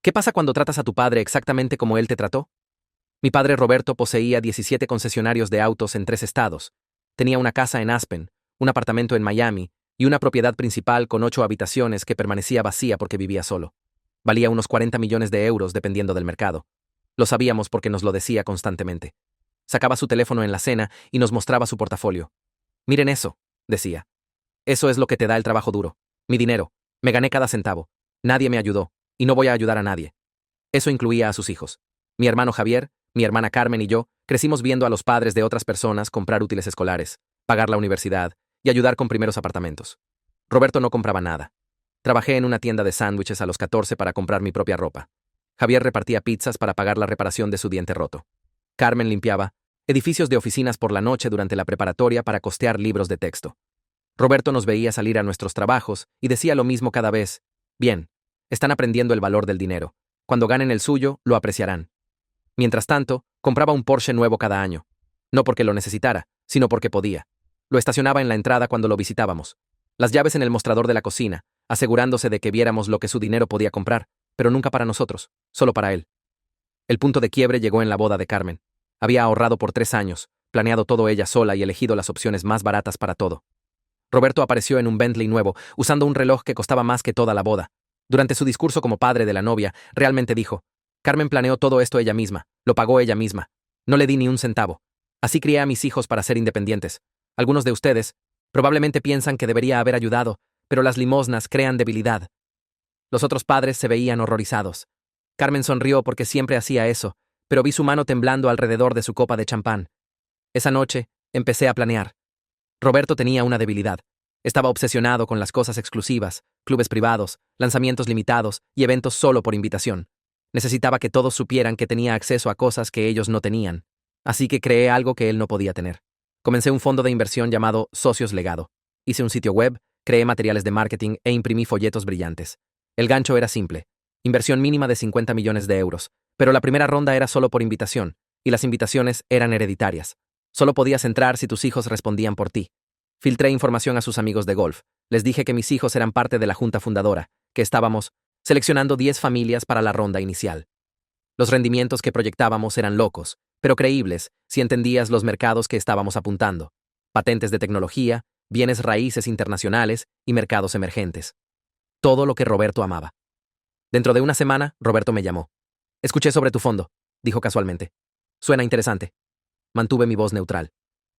¿Qué pasa cuando tratas a tu padre exactamente como él te trató? Mi padre Roberto poseía 17 concesionarios de autos en 3 estados. Tenía una casa en Aspen, un apartamento en Miami y una propiedad principal con 8 habitaciones que permanecía vacía porque vivía solo. Valía unos 40 millones de euros dependiendo del mercado. Lo sabíamos porque nos lo decía constantemente. Sacaba su teléfono en la cena y nos mostraba su portafolio. Miren eso, decía. Eso es lo que te da el trabajo duro. Mi dinero. Me gané cada centavo. Nadie me ayudó, y no voy a ayudar a nadie. Eso incluía a sus hijos. Mi hermano Javier, mi hermana Carmen y yo crecimos viendo a los padres de otras personas comprar útiles escolares, pagar la universidad y ayudar con primeros apartamentos. Roberto no compraba nada. Trabajé en una tienda de sándwiches a los 14 para comprar mi propia ropa. Javier repartía pizzas para pagar la reparación de su diente roto. Carmen limpiaba edificios de oficinas por la noche durante la preparatoria para costear libros de texto. Roberto nos veía salir a nuestros trabajos y decía lo mismo cada vez. Bien, están aprendiendo el valor del dinero. Cuando ganen el suyo, lo apreciarán. Mientras tanto, compraba un Porsche nuevo cada año. No porque lo necesitara, sino porque podía. Lo estacionaba en la entrada cuando lo visitábamos. Las llaves en el mostrador de la cocina, asegurándose de que viéramos lo que su dinero podía comprar, pero nunca para nosotros, solo para él. El punto de quiebre llegó en la boda de Carmen. Había ahorrado por 3 años, planeado todo ella sola y elegido las opciones más baratas para todo. Roberto apareció en un Bentley nuevo, usando un reloj que costaba más que toda la boda. Durante su discurso como padre de la novia, realmente dijo: Carmen planeó todo esto ella misma, lo pagó ella misma. No le di ni un centavo. Así crié a mis hijos para ser independientes. Algunos de ustedes probablemente piensan que debería haber ayudado, pero las limosnas crean debilidad. Los otros padres se veían horrorizados. Carmen sonrió porque siempre hacía eso, pero vi su mano temblando alrededor de su copa de champán. Esa noche, empecé a planear. Roberto tenía una debilidad. Estaba obsesionado con las cosas exclusivas, clubes privados, lanzamientos limitados y eventos solo por invitación. Necesitaba que todos supieran que tenía acceso a cosas que ellos no tenían. Así que creé algo que él no podía tener. Comencé un fondo de inversión llamado Socios Legado. Hice un sitio web, creé materiales de marketing e imprimí folletos brillantes. El gancho era simple. Inversión mínima de 50 millones de euros. Pero la primera ronda era solo por invitación, y las invitaciones eran hereditarias. Solo podías entrar si tus hijos respondían por ti. Filtré información a sus amigos de golf. Les dije que mis hijos eran parte de la junta fundadora, que estábamos seleccionando 10 familias para la ronda inicial. Los rendimientos que proyectábamos eran locos, pero creíbles si entendías los mercados que estábamos apuntando: patentes de tecnología, bienes raíces internacionales y mercados emergentes. Todo lo que Roberto amaba. Dentro de una semana, Roberto me llamó. Escuché sobre tu fondo, dijo casualmente. Suena interesante. Mantuve mi voz neutral.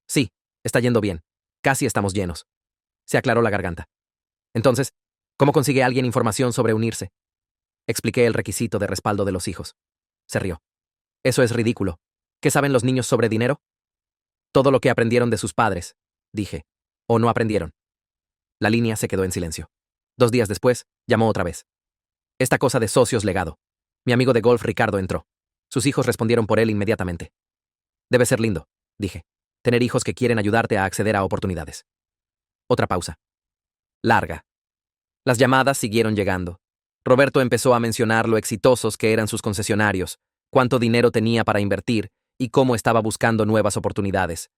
Sí, está yendo bien. Casi estamos llenos. Se aclaró la garganta. Entonces, ¿cómo consigue alguien información sobre unirse? Expliqué el requisito de respaldo de los hijos. Se rió. Eso es ridículo. ¿Qué saben los niños sobre dinero? Todo lo que aprendieron de sus padres, dije. O no aprendieron. La línea se quedó en silencio. 2 días después, llamó otra vez. Esta cosa de socios legado. Mi amigo de golf Ricardo entró. Sus hijos respondieron por él inmediatamente. Debe ser lindo, dije. Tener hijos que quieren ayudarte a acceder a oportunidades. Otra pausa. Larga. Las llamadas siguieron llegando. Roberto empezó a mencionar lo exitosos que eran sus concesionarios, cuánto dinero tenía para invertir y cómo estaba buscando nuevas oportunidades.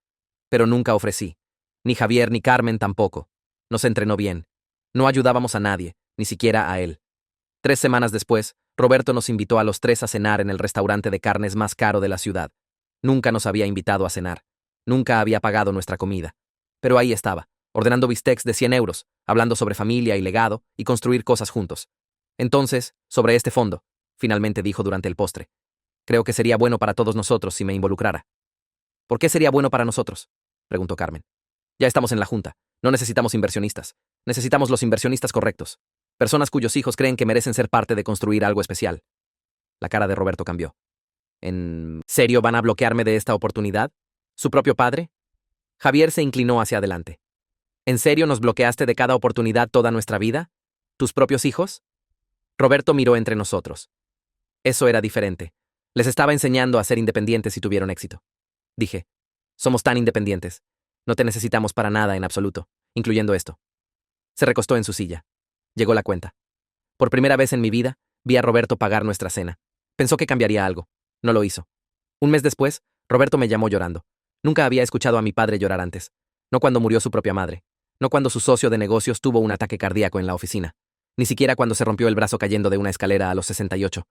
Pero nunca ofrecí. Ni Javier ni Carmen tampoco. Nos entrenó bien. No ayudábamos a nadie, ni siquiera a él. 3 semanas después, Roberto nos invitó a los 3 a cenar en el restaurante de carnes más caro de la ciudad. Nunca nos había invitado a cenar. Nunca había pagado nuestra comida. Pero ahí estaba, ordenando bistecs de 100 euros, hablando sobre familia y legado y construir cosas juntos. Entonces, sobre este fondo, finalmente dijo durante el postre. Creo que sería bueno para todos nosotros si me involucrara. ¿Por qué sería bueno para nosotros?, preguntó Carmen. Ya estamos en la junta. No necesitamos inversionistas. Necesitamos los inversionistas correctos. Personas cuyos hijos creen que merecen ser parte de construir algo especial. La cara de Roberto cambió. ¿En serio van a bloquearme de esta oportunidad? ¿Su propio padre? Javier se inclinó hacia adelante. ¿En serio nos bloqueaste de cada oportunidad toda nuestra vida? ¿Tus propios hijos? Roberto miró entre nosotros. Eso era diferente. Les estaba enseñando a ser independientes y tuvieron éxito. Dije, somos tan independientes. No te necesitamos para nada en absoluto, incluyendo esto. Se recostó en su silla. Llegó la cuenta. Por primera vez en mi vida, vi a Roberto pagar nuestra cena. Pensó que cambiaría algo. No lo hizo. Un mes después, Roberto me llamó llorando. Nunca había escuchado a mi padre llorar antes. No cuando murió su propia madre. No cuando su socio de negocios tuvo un ataque cardíaco en la oficina. Ni siquiera cuando se rompió el brazo cayendo de una escalera a los 68.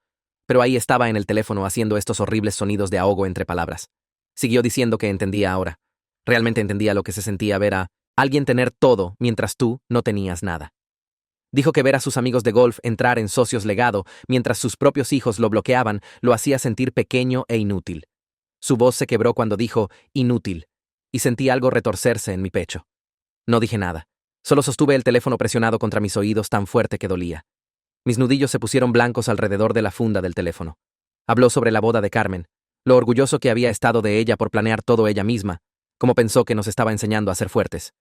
Pero ahí estaba en el teléfono haciendo estos horribles sonidos de ahogo entre palabras. Siguió diciendo que entendía ahora. Realmente entendía lo que se sentía ver a alguien tener todo mientras tú no tenías nada. Dijo que ver a sus amigos de golf entrar en socios legado mientras sus propios hijos lo bloqueaban lo hacía sentir pequeño e inútil. Su voz se quebró cuando dijo inútil, y sentí algo retorcerse en mi pecho. No dije nada. Solo sostuve el teléfono presionado contra mis oídos tan fuerte que dolía. Mis nudillos se pusieron blancos alrededor de la funda del teléfono. Habló sobre la boda de Carmen, lo orgulloso que había estado de ella por planear todo ella misma, como pensó que nos estaba enseñando a ser fuertes.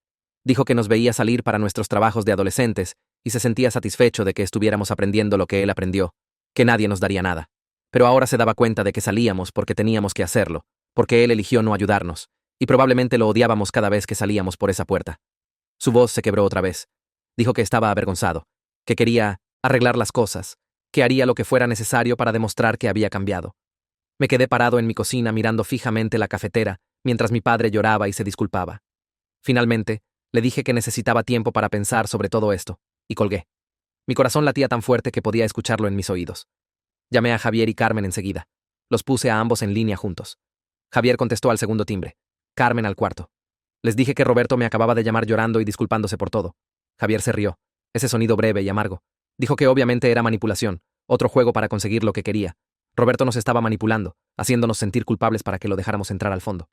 Dijo que nos veía salir para nuestros trabajos de adolescentes y se sentía satisfecho de que estuviéramos aprendiendo lo que él aprendió, que nadie nos daría nada. Pero ahora se daba cuenta de que salíamos porque teníamos que hacerlo, porque él eligió no ayudarnos, y probablemente lo odiábamos cada vez que salíamos por esa puerta. Su voz se quebró otra vez. Dijo que estaba avergonzado, que quería arreglar las cosas, que haría lo que fuera necesario para demostrar que había cambiado. Me quedé parado en mi cocina mirando fijamente la cafetera mientras mi padre lloraba y se disculpaba. Finalmente, le dije que necesitaba tiempo para pensar sobre todo esto, y colgué. Mi corazón latía tan fuerte que podía escucharlo en mis oídos. Llamé a Javier y Carmen enseguida. Los puse a ambos en línea juntos. Javier contestó al segundo timbre. Carmen al cuarto. Les dije que Roberto me acababa de llamar llorando y disculpándose por todo. Javier se rió. Ese sonido breve y amargo. Dijo que obviamente era manipulación, otro juego para conseguir lo que quería. Roberto nos estaba manipulando, haciéndonos sentir culpables para que lo dejáramos entrar al fondo.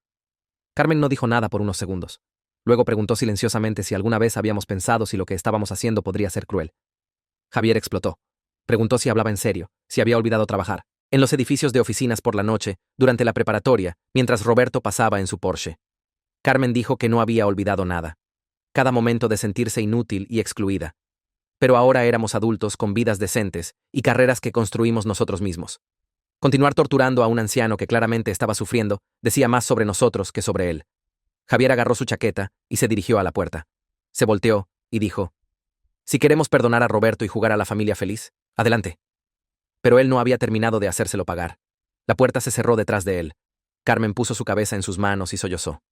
Carmen no dijo nada por unos segundos. Luego preguntó silenciosamente si alguna vez habíamos pensado si lo que estábamos haciendo podría ser cruel. Javier explotó. Preguntó si hablaba en serio, si había olvidado trabajar, en los edificios de oficinas por la noche, durante la preparatoria, mientras Roberto pasaba en su Porsche. Carmen dijo que no había olvidado nada. Cada momento de sentirse inútil y excluida. Pero ahora éramos adultos con vidas decentes y carreras que construimos nosotros mismos. Continuar torturando a un anciano que claramente estaba sufriendo decía más sobre nosotros que sobre él. Javier agarró su chaqueta y se dirigió a la puerta. Se volteó y dijo: si queremos perdonar a Roberto y jugar a la familia feliz, adelante. Pero él no había terminado de hacérselo pagar. La puerta se cerró detrás de él. Carmen puso su cabeza en sus manos y sollozó.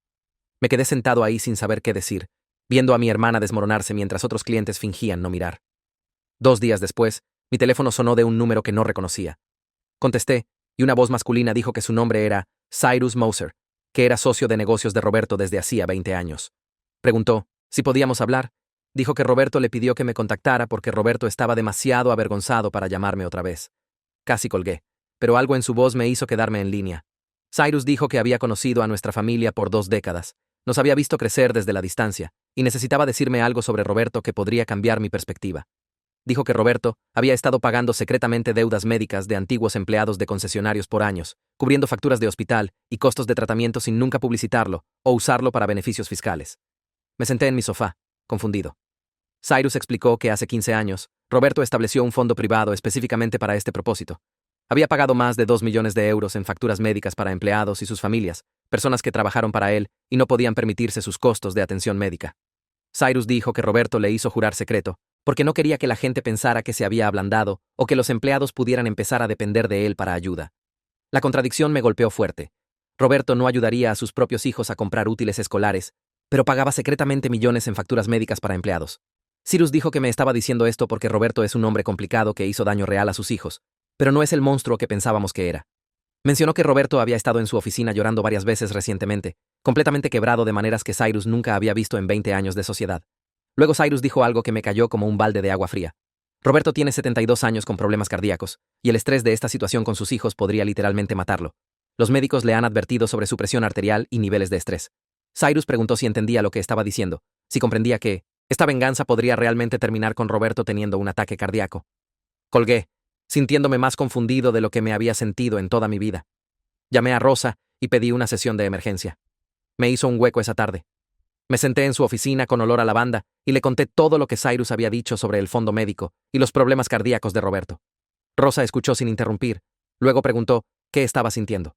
Me quedé sentado ahí sin saber qué decir, viendo a mi hermana desmoronarse mientras otros clientes fingían no mirar. 2 días después, mi teléfono sonó de un número que no reconocía. Contesté, y una voz masculina dijo que su nombre era Cyrus Moser, que era socio de negocios de Roberto desde hacía 20 años. Preguntó si podíamos hablar. Dijo que Roberto le pidió que me contactara porque Roberto estaba demasiado avergonzado para llamarme otra vez. Casi colgué, pero algo en su voz me hizo quedarme en línea. Cyrus dijo que había conocido a nuestra familia por 2 décadas, nos había visto crecer desde la distancia, y necesitaba decirme algo sobre Roberto que podría cambiar mi perspectiva. Dijo que Roberto había estado pagando secretamente deudas médicas de antiguos empleados de concesionarios por años, cubriendo facturas de hospital y costos de tratamiento sin nunca publicitarlo o usarlo para beneficios fiscales. Me senté en mi sofá, confundido. Cyrus explicó que hace 15 años, Roberto estableció un fondo privado específicamente para este propósito. Había pagado más de 2 millones de euros en facturas médicas para empleados y sus familias, personas que trabajaron para él y no podían permitirse sus costos de atención médica. Cyrus dijo que Roberto le hizo jurar secreto, porque no quería que la gente pensara que se había ablandado o que los empleados pudieran empezar a depender de él para ayuda. La contradicción me golpeó fuerte. Roberto no ayudaría a sus propios hijos a comprar útiles escolares, pero pagaba secretamente millones en facturas médicas para empleados. Cyrus dijo que me estaba diciendo esto porque Roberto es un hombre complicado que hizo daño real a sus hijos, pero no es el monstruo que pensábamos que era. Mencionó que Roberto había estado en su oficina llorando varias veces recientemente, completamente quebrado de maneras que Cyrus nunca había visto en 20 años de sociedad. Luego Cyrus dijo algo que me cayó como un balde de agua fría. Roberto tiene 72 años con problemas cardíacos, y el estrés de esta situación con sus hijos podría literalmente matarlo. Los médicos le han advertido sobre su presión arterial y niveles de estrés. Cyrus preguntó si entendía lo que estaba diciendo, si comprendía que esta venganza podría realmente terminar con Roberto teniendo un ataque cardíaco. Colgué, sintiéndome más confundido de lo que me había sentido en toda mi vida. Llamé a Rosa y pedí una sesión de emergencia. Me hizo un hueco esa tarde. Me senté en su oficina con olor a lavanda y le conté todo lo que Cyrus había dicho sobre el fondo médico y los problemas cardíacos de Roberto. Rosa escuchó sin interrumpir. Luego preguntó qué estaba sintiendo.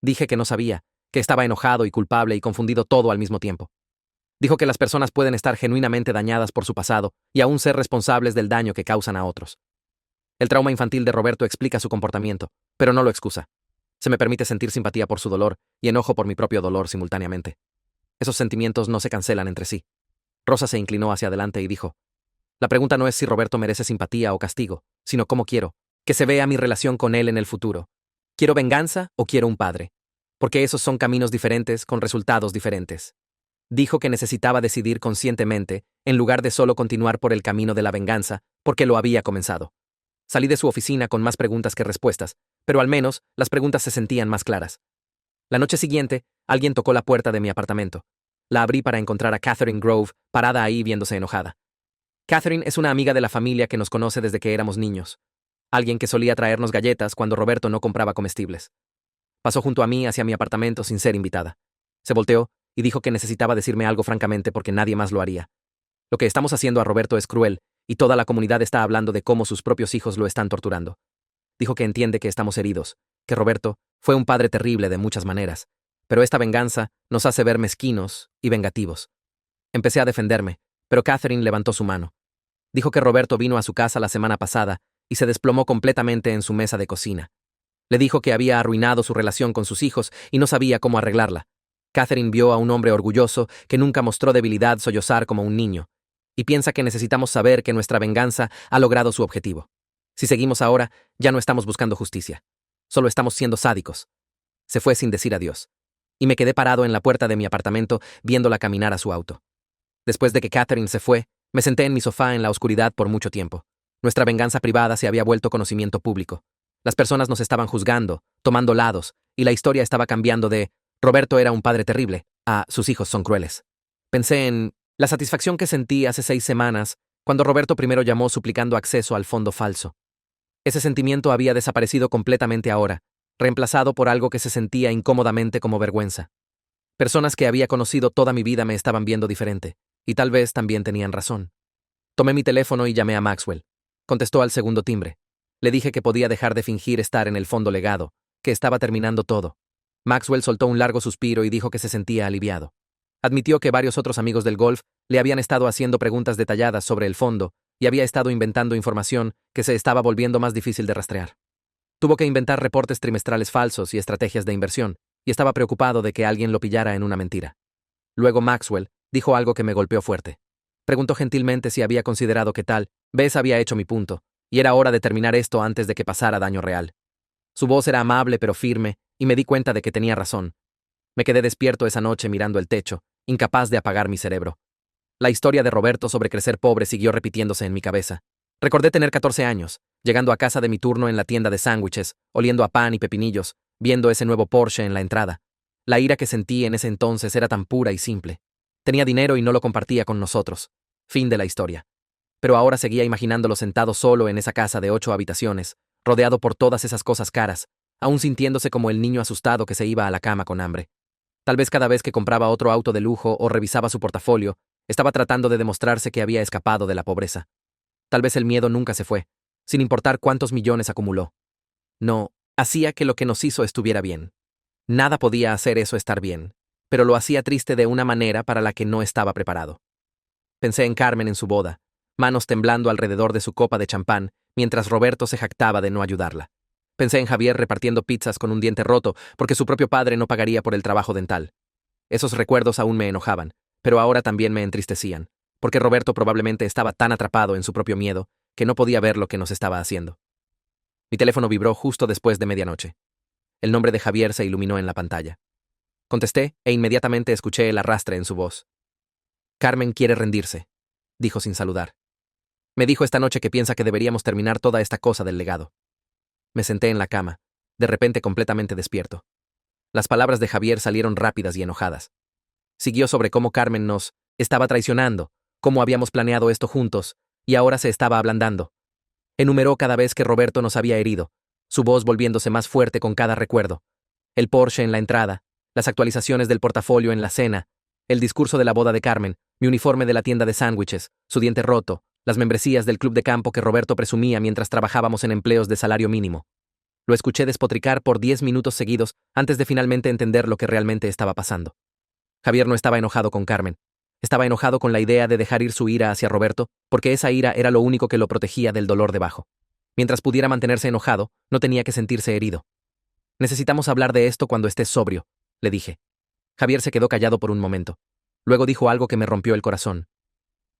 Dije que no sabía, que estaba enojado y culpable y confundido todo al mismo tiempo. Dijo que las personas pueden estar genuinamente dañadas por su pasado y aún ser responsables del daño que causan a otros. El trauma infantil de Roberto explica su comportamiento, pero no lo excusa. Se me permite sentir simpatía por su dolor y enojo por mi propio dolor simultáneamente. Esos sentimientos no se cancelan entre sí. Rosa se inclinó hacia adelante y dijo: la pregunta no es si Roberto merece simpatía o castigo, sino cómo quiero Que se vea mi relación con él en el futuro. ¿Quiero venganza o quiero un padre? Porque esos son caminos diferentes con resultados diferentes. Dijo que necesitaba decidir conscientemente, en lugar de solo continuar por el camino de la venganza, porque lo había comenzado. Salí de su oficina con más preguntas que respuestas, pero al menos las preguntas se sentían más claras. La noche siguiente, alguien tocó la puerta de mi apartamento. La abrí para encontrar a Catherine Grove, parada ahí viéndose enojada. Catherine es una amiga de la familia que nos conoce desde que éramos niños. Alguien que solía traernos galletas cuando Roberto no compraba comestibles. Pasó junto a mí hacia mi apartamento sin ser invitada. Se volteó y dijo que necesitaba decirme algo francamente porque nadie más lo haría. Lo que estamos haciendo a Roberto es cruel, y toda la comunidad está hablando de cómo sus propios hijos lo están torturando. Dijo que entiende que estamos heridos, que Roberto fue un padre terrible de muchas maneras, pero esta venganza nos hace ver mezquinos y vengativos. Empecé a defenderme, pero Catherine levantó su mano. Dijo que Roberto vino a su casa la semana pasada y se desplomó completamente en su mesa de cocina. Le dijo que había arruinado su relación con sus hijos y no sabía cómo arreglarla. Catherine vio a un hombre orgulloso que nunca mostró debilidad sollozar como un niño, y piensa que necesitamos saber que nuestra venganza ha logrado su objetivo. Si seguimos ahora, ya no estamos buscando justicia. Solo estamos siendo sádicos. Se fue sin decir adiós. Y me quedé parado en la puerta de mi apartamento viéndola caminar a su auto. Después de que Catherine se fue, me senté en mi sofá en la oscuridad por mucho tiempo. Nuestra venganza privada se había vuelto conocimiento público. Las personas nos estaban juzgando, tomando lados, y la historia estaba cambiando de Roberto era un padre terrible a sus hijos son crueles. Pensé en la satisfacción que sentí hace 6 semanas cuando Roberto primero llamó suplicando acceso al fondo falso. Ese sentimiento había desaparecido completamente ahora, reemplazado por algo que se sentía incómodamente como vergüenza. Personas que había conocido toda mi vida me estaban viendo diferente, y tal vez también tenían razón. Tomé mi teléfono y llamé a Maxwell. Contestó al segundo timbre. Le dije que podía dejar de fingir estar en el fondo legado, que estaba terminando todo. Maxwell soltó un largo suspiro y dijo que se sentía aliviado. Admitió que varios otros amigos del golf le habían estado haciendo preguntas detalladas sobre el fondo y había estado inventando información que se estaba volviendo más difícil de rastrear. Tuvo que inventar reportes trimestrales falsos y estrategias de inversión, y estaba preocupado de que alguien lo pillara en una mentira. Luego Maxwell dijo algo que me golpeó fuerte. Preguntó gentilmente si había considerado que tal vez había hecho mi punto, y era hora de terminar esto antes de que pasara daño real. Su voz era amable pero firme, y me di cuenta de que tenía razón. Me quedé despierto esa noche mirando el techo, incapaz de apagar mi cerebro. La historia de Roberto sobre crecer pobre siguió repitiéndose en mi cabeza. Recordé tener 14 años, llegando a casa de mi turno en la tienda de sándwiches, oliendo a pan y pepinillos, viendo ese nuevo Porsche en la entrada. La ira que sentí en ese entonces era tan pura y simple. Tenía dinero y no lo compartía con nosotros. Fin de la historia. Pero ahora seguía imaginándolo sentado solo en esa casa de 8 habitaciones, rodeado por todas esas cosas caras, aún sintiéndose como el niño asustado que se iba a la cama con hambre. Tal vez cada vez que compraba otro auto de lujo o revisaba su portafolio, estaba tratando de demostrarse que había escapado de la pobreza. Tal vez el miedo nunca se fue, sin importar cuántos millones acumuló. No, hacía que lo que nos hizo estuviera bien. Nada podía hacer eso estar bien, pero lo hacía triste de una manera para la que no estaba preparado. Pensé en Carmen en su boda, manos temblando alrededor de su copa de champán, mientras Roberto se jactaba de no ayudarla. Pensé en Javier repartiendo pizzas con un diente roto porque su propio padre no pagaría por el trabajo dental. Esos recuerdos aún me enojaban, pero ahora también me entristecían, porque Roberto probablemente estaba tan atrapado en su propio miedo que no podía ver lo que nos estaba haciendo. Mi teléfono vibró justo después de medianoche. El nombre de Javier se iluminó en la pantalla. Contesté e inmediatamente escuché el arrastre en su voz. Carmen quiere rendirse, dijo sin saludar. Me dijo esta noche que piensa que deberíamos terminar toda esta cosa del legado. Me senté en la cama, de repente completamente despierto. Las palabras de Javier salieron rápidas y enojadas. Siguió sobre cómo Carmen nos estaba traicionando, cómo habíamos planeado esto juntos, y ahora se estaba ablandando. Enumeró cada vez que Roberto nos había herido, su voz volviéndose más fuerte con cada recuerdo. El Porsche en la entrada, las actualizaciones del portafolio en la cena, el discurso de la boda de Carmen, mi uniforme de la tienda de sándwiches, su diente roto, las membresías del club de campo que Roberto presumía mientras trabajábamos en empleos de salario mínimo. Lo escuché despotricar por 10 minutos seguidos antes de finalmente entender lo que realmente estaba pasando. Javier no estaba enojado con Carmen. Estaba enojado con la idea de dejar ir su ira hacia Roberto, porque esa ira era lo único que lo protegía del dolor debajo. Mientras pudiera mantenerse enojado, no tenía que sentirse herido. Necesitamos hablar de esto cuando estés sobrio, le dije. Javier se quedó callado por un momento. Luego dijo algo que me rompió el corazón.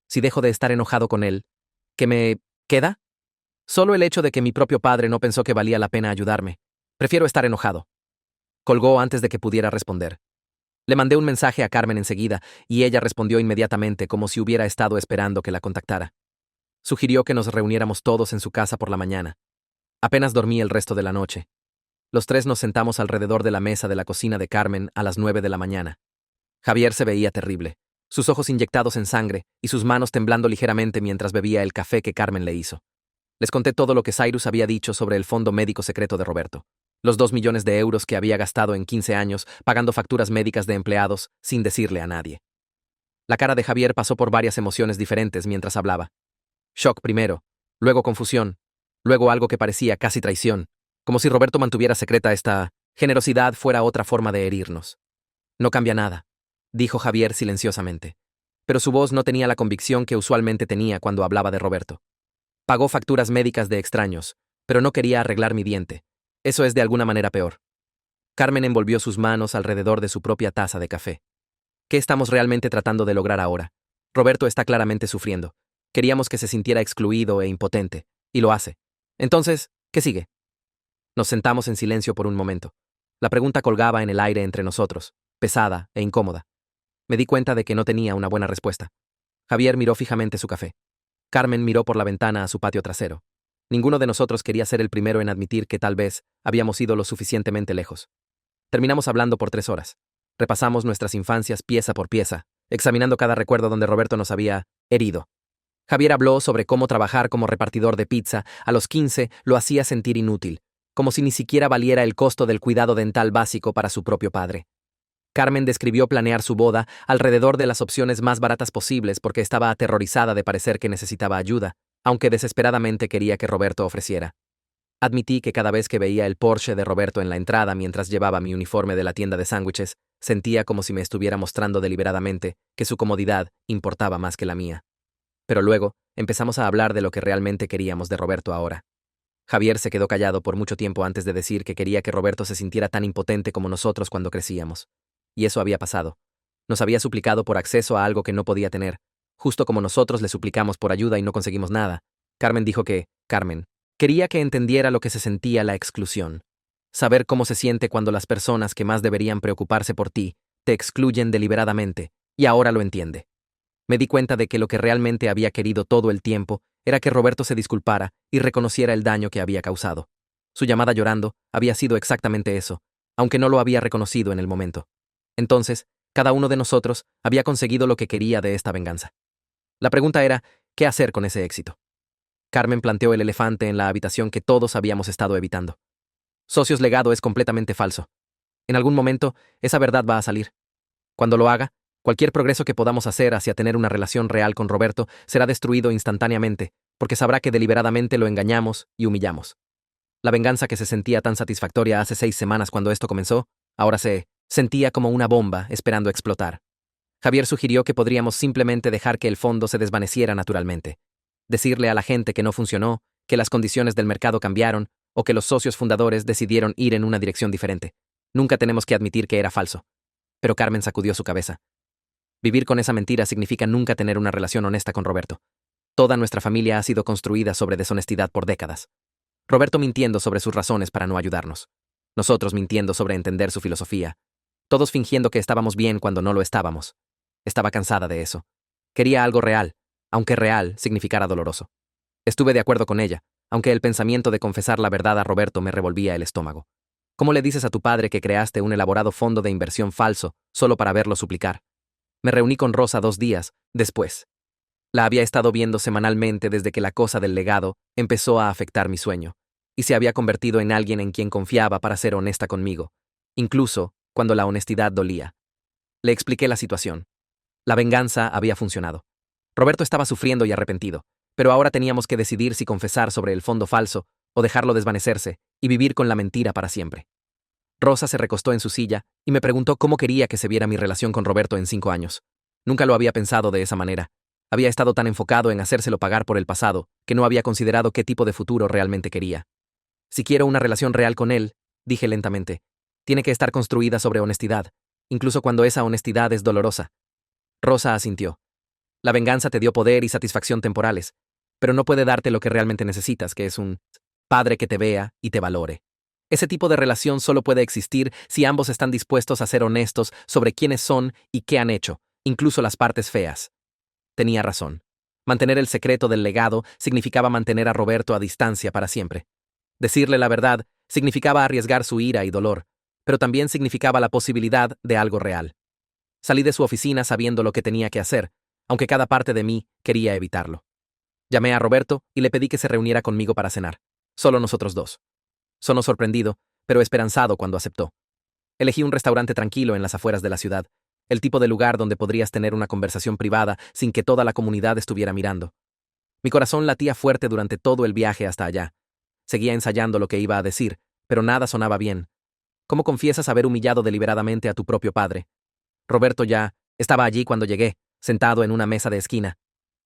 Si dejo de estar enojado con él, ¿qué me queda? Solo el hecho de que mi propio padre no pensó que valía la pena ayudarme. Prefiero estar enojado. Colgó antes de que pudiera responder. Le mandé un mensaje a Carmen enseguida, y ella respondió inmediatamente como si hubiera estado esperando que la contactara. Sugirió que nos reuniéramos todos en su casa por la mañana. Apenas dormí el resto de la noche. Los tres nos sentamos alrededor de la mesa de la cocina de Carmen a las 9 de la mañana. Javier se veía terrible, sus ojos inyectados en sangre y sus manos temblando ligeramente mientras bebía el café que Carmen le hizo. Les conté todo lo que Cyrus había dicho sobre el fondo médico secreto de Roberto. Los 2 millones de euros que había gastado en 15 años pagando facturas médicas de empleados sin decirle a nadie. La cara de Javier pasó por varias emociones diferentes mientras hablaba. Shock primero, luego confusión, luego algo que parecía casi traición, como si Roberto mantuviera secreta esta generosidad fuera otra forma de herirnos. No cambia nada, dijo Javier silenciosamente. Pero su voz no tenía la convicción que usualmente tenía cuando hablaba de Roberto. Pagó facturas médicas de extraños, pero no quería arreglar mi diente. Eso es de alguna manera peor. Carmen envolvió sus manos alrededor de su propia taza de café. ¿Qué estamos realmente tratando de lograr ahora? Roberto está claramente sufriendo. Queríamos que se sintiera excluido e impotente, y lo hace. Entonces, ¿qué sigue? Nos sentamos en silencio por un momento. La pregunta colgaba en el aire entre nosotros, pesada e incómoda. Me di cuenta de que no tenía una buena respuesta. Javier miró fijamente su café. Carmen miró por la ventana a su patio trasero. Ninguno de nosotros quería ser el primero en admitir que tal vez habíamos ido lo suficientemente lejos. Terminamos hablando por 3 horas. Repasamos nuestras infancias pieza por pieza, examinando cada recuerdo donde Roberto nos había herido. Javier habló sobre cómo trabajar como repartidor de pizza a los 15 lo hacía sentir inútil, como si ni siquiera valiera el costo del cuidado dental básico para su propio padre. Carmen describió planear su boda alrededor de las opciones más baratas posibles porque estaba aterrorizada de parecer que necesitaba ayuda, aunque desesperadamente quería que Roberto ofreciera. Admití que cada vez que veía el Porsche de Roberto en la entrada mientras llevaba mi uniforme de la tienda de sándwiches, sentía como si me estuviera mostrando deliberadamente que su comodidad importaba más que la mía. Pero luego, empezamos a hablar de lo que realmente queríamos de Roberto ahora. Javier se quedó callado por mucho tiempo antes de decir que quería que Roberto se sintiera tan impotente como nosotros cuando crecíamos. Y eso había pasado. Nos había suplicado por acceso a algo que no podía tener, justo como nosotros le suplicamos por ayuda y no conseguimos nada. Carmen dijo que, quería que entendiera lo que se sentía la exclusión. Saber cómo se siente cuando las personas que más deberían preocuparse por ti te excluyen deliberadamente, y ahora lo entiende. Me di cuenta de que lo que realmente había querido todo el tiempo era que Roberto se disculpara y reconociera el daño que había causado. Su llamada llorando había sido exactamente eso, aunque no lo había reconocido en el momento. Entonces, cada uno de nosotros había conseguido lo que quería de esta venganza. La pregunta era, ¿qué hacer con ese éxito? Carmen planteó el elefante en la habitación que todos habíamos estado evitando. Socios legado es completamente falso. En algún momento, esa verdad va a salir. Cuando lo haga, cualquier progreso que podamos hacer hacia tener una relación real con Roberto será destruido instantáneamente, porque sabrá que deliberadamente lo engañamos y humillamos. La venganza que se sentía tan satisfactoria hace 6 semanas cuando esto comenzó, ahora se sentía como una bomba esperando explotar. Javier sugirió que podríamos simplemente dejar que el fondo se desvaneciera naturalmente. Decirle a la gente que no funcionó, que las condiciones del mercado cambiaron o que los socios fundadores decidieron ir en una dirección diferente. Nunca tenemos que admitir que era falso. Pero Carmen sacudió su cabeza. Vivir con esa mentira significa nunca tener una relación honesta con Roberto. Toda nuestra familia ha sido construida sobre deshonestidad por décadas. Roberto mintiendo sobre sus razones para no ayudarnos. Nosotros mintiendo sobre entender su filosofía. Todos fingiendo que estábamos bien cuando no lo estábamos. Estaba cansada de eso. Quería algo real, aunque real significara doloroso. Estuve de acuerdo con ella, aunque el pensamiento de confesar la verdad a Roberto me revolvía el estómago. ¿Cómo le dices a tu padre que creaste un elaborado fondo de inversión falso solo para verlo suplicar? Me reuní con Rosa 2 días después. La había estado viendo semanalmente desde que la cosa del legado empezó a afectar mi sueño, y se había convertido en alguien en quien confiaba para ser honesta conmigo, incluso cuando la honestidad dolía. Le expliqué la situación. La venganza había funcionado. Roberto estaba sufriendo y arrepentido, pero ahora teníamos que decidir si confesar sobre el fondo falso o dejarlo desvanecerse y vivir con la mentira para siempre. Rosa se recostó en su silla y me preguntó cómo quería que se viera mi relación con Roberto en 5 años. Nunca lo había pensado de esa manera. Había estado tan enfocado en hacérselo pagar por el pasado que no había considerado qué tipo de futuro realmente quería. Si quiero una relación real con él, dije lentamente, tiene que estar construida sobre honestidad, incluso cuando esa honestidad es dolorosa. Rosa asintió. La venganza te dio poder y satisfacción temporales, pero no puede darte lo que realmente necesitas, que es un padre que te vea y te valore. Ese tipo de relación solo puede existir si ambos están dispuestos a ser honestos sobre quiénes son y qué han hecho, incluso las partes feas. Tenía razón. Mantener el secreto del legado significaba mantener a Roberto a distancia para siempre. Decirle la verdad significaba arriesgar su ira y dolor, pero también significaba la posibilidad de algo real. Salí de su oficina sabiendo lo que tenía que hacer, aunque cada parte de mí quería evitarlo. Llamé a Roberto y le pedí que se reuniera conmigo para cenar. Solo nosotros dos. Sonó sorprendido, pero esperanzado cuando aceptó. Elegí un restaurante tranquilo en las afueras de la ciudad, el tipo de lugar donde podrías tener una conversación privada sin que toda la comunidad estuviera mirando. Mi corazón latía fuerte durante todo el viaje hasta allá. Seguía ensayando lo que iba a decir, pero nada sonaba bien. ¿Cómo confiesas haber humillado deliberadamente a tu propio padre? Roberto ya estaba allí cuando llegué, sentado en una mesa de esquina.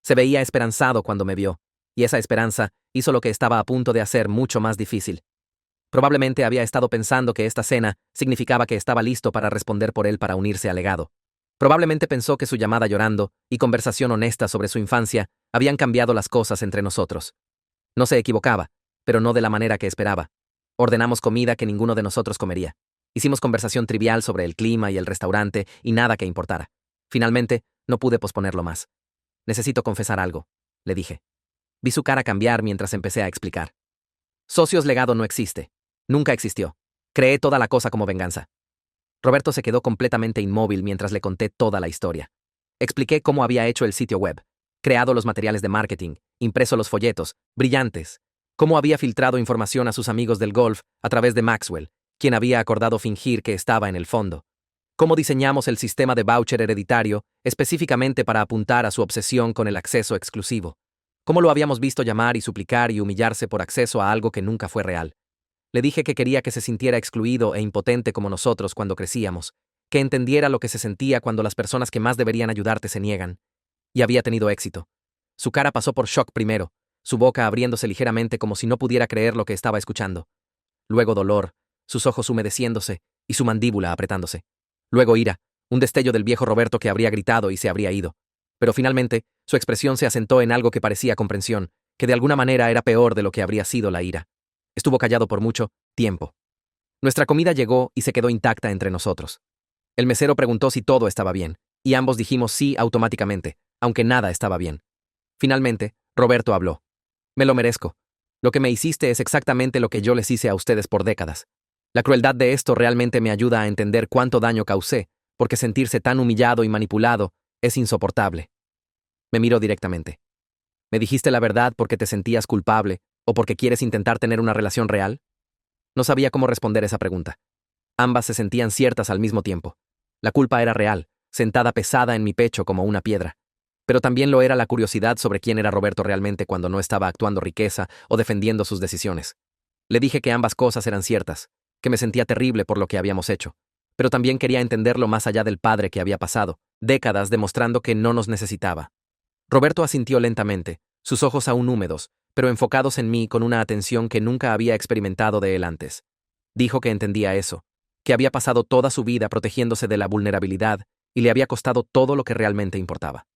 Se veía esperanzado cuando me vio, y esa esperanza hizo lo que estaba a punto de hacer mucho más difícil. Probablemente había estado pensando que esta cena significaba que estaba listo para responder por él para unirse al legado. Probablemente pensó que su llamada llorando y conversación honesta sobre su infancia habían cambiado las cosas entre nosotros. No se equivocaba, pero no de la manera que esperaba. Ordenamos comida que ninguno de nosotros comería. Hicimos conversación trivial sobre el clima y el restaurante y nada que importara. Finalmente, no pude posponerlo más. Necesito confesar algo, le dije. Vi su cara cambiar mientras empecé a explicar. Socios Legado no existe. Nunca existió. Creé toda la cosa como venganza. Roberto se quedó completamente inmóvil mientras le conté toda la historia. Expliqué cómo había hecho el sitio web, creado los materiales de marketing, impreso los folletos, brillantes, cómo había filtrado información a sus amigos del golf a través de Maxwell, quien había acordado fingir que estaba en el fondo. Cómo diseñamos el sistema de voucher hereditario específicamente para apuntar a su obsesión con el acceso exclusivo. Cómo lo habíamos visto llamar y suplicar y humillarse por acceso a algo que nunca fue real. Le dije que quería que se sintiera excluido e impotente como nosotros cuando crecíamos, que entendiera lo que se sentía cuando las personas que más deberían ayudarte se niegan. Y había tenido éxito. Su cara pasó por shock primero, su boca abriéndose ligeramente como si no pudiera creer lo que estaba escuchando. Luego dolor, sus ojos humedeciéndose y su mandíbula apretándose. Luego ira, un destello del viejo Roberto que habría gritado y se habría ido. Pero finalmente, su expresión se asentó en algo que parecía comprensión, que de alguna manera era peor de lo que habría sido la ira. Estuvo callado por mucho tiempo. Nuestra comida llegó y se quedó intacta entre nosotros. El mesero preguntó si todo estaba bien, y ambos dijimos sí automáticamente, aunque nada estaba bien. Finalmente, Roberto habló. Me lo merezco. Lo que me hiciste es exactamente lo que yo les hice a ustedes por décadas. La crueldad de esto realmente me ayuda a entender cuánto daño causé, porque sentirse tan humillado y manipulado es insoportable. Me miró directamente. ¿Me dijiste la verdad porque te sentías culpable o porque quieres intentar tener una relación real? No sabía cómo responder esa pregunta. Ambas se sentían ciertas al mismo tiempo. La culpa era real, sentada pesada en mi pecho como una piedra. Pero también lo era la curiosidad sobre quién era Roberto realmente cuando no estaba actuando riqueza o defendiendo sus decisiones. Le dije que ambas cosas eran ciertas, que me sentía terrible por lo que habíamos hecho, pero también quería entenderlo más allá del padre que había pasado, décadas demostrando que no nos necesitaba. Roberto asintió lentamente, sus ojos aún húmedos, pero enfocados en mí con una atención que nunca había experimentado de él antes. Dijo que entendía eso, que había pasado toda su vida protegiéndose de la vulnerabilidad y le había costado todo lo que realmente importaba.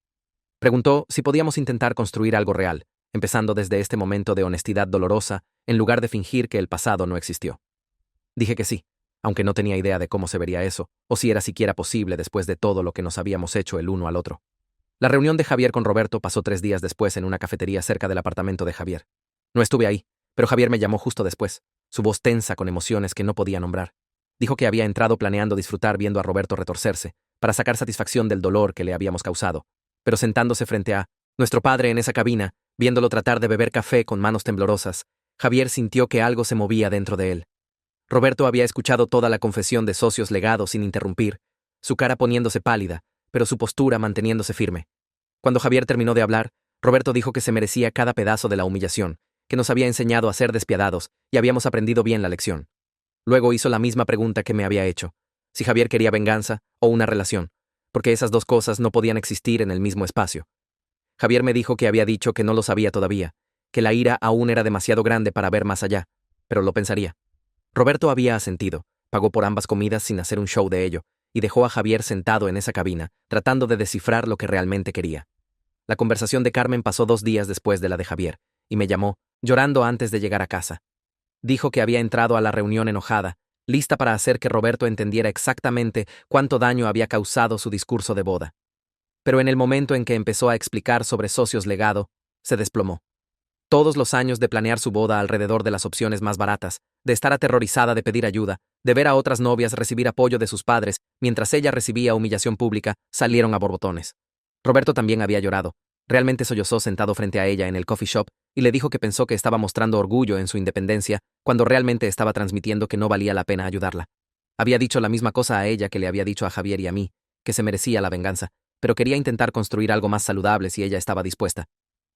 Preguntó si podíamos intentar construir algo real, empezando desde este momento de honestidad dolorosa, en lugar de fingir que el pasado no existió. Dije que sí, aunque no tenía idea de cómo se vería eso, o si era siquiera posible después de todo lo que nos habíamos hecho el uno al otro. La reunión de Javier con Roberto pasó 3 días después en una cafetería cerca del apartamento de Javier. No estuve ahí, pero Javier me llamó justo después, su voz tensa con emociones que no podía nombrar. Dijo que había entrado planeando disfrutar viendo a Roberto retorcerse, para sacar satisfacción del dolor que le habíamos causado, pero sentándose frente a nuestro padre en esa cabina, viéndolo tratar de beber café con manos temblorosas, Javier sintió que algo se movía dentro de él. Roberto había escuchado toda la confesión de Socios Legado sin interrumpir, su cara poniéndose pálida, pero su postura manteniéndose firme. Cuando Javier terminó de hablar, Roberto dijo que se merecía cada pedazo de la humillación, que nos había enseñado a ser despiadados y habíamos aprendido bien la lección. Luego hizo la misma pregunta que me había hecho, si Javier quería venganza o una relación, porque esas dos cosas no podían existir en el mismo espacio. Javier me dijo que había dicho que no lo sabía todavía, que la ira aún era demasiado grande para ver más allá, pero lo pensaría. Roberto había asentido, pagó por ambas comidas sin hacer un show de ello, y dejó a Javier sentado en esa cabina, tratando de descifrar lo que realmente quería. La conversación de Carmen pasó 2 días después de la de Javier, y me llamó, llorando antes de llegar a casa. Dijo que había entrado a la reunión enojada, lista para hacer que Roberto entendiera exactamente cuánto daño había causado su discurso de boda. Pero en el momento en que empezó a explicar sobre socios legado, se desplomó. Todos los años de planear su boda alrededor de las opciones más baratas, de estar aterrorizada de pedir ayuda, de ver a otras novias recibir apoyo de sus padres mientras ella recibía humillación pública, salieron a borbotones. Roberto también había llorado. Realmente sollozó sentado frente a ella en el coffee shop y le dijo que pensó que estaba mostrando orgullo en su independencia cuando realmente estaba transmitiendo que no valía la pena ayudarla. Había dicho la misma cosa a ella que le había dicho a Javier y a mí, que se merecía la venganza, pero quería intentar construir algo más saludable si ella estaba dispuesta.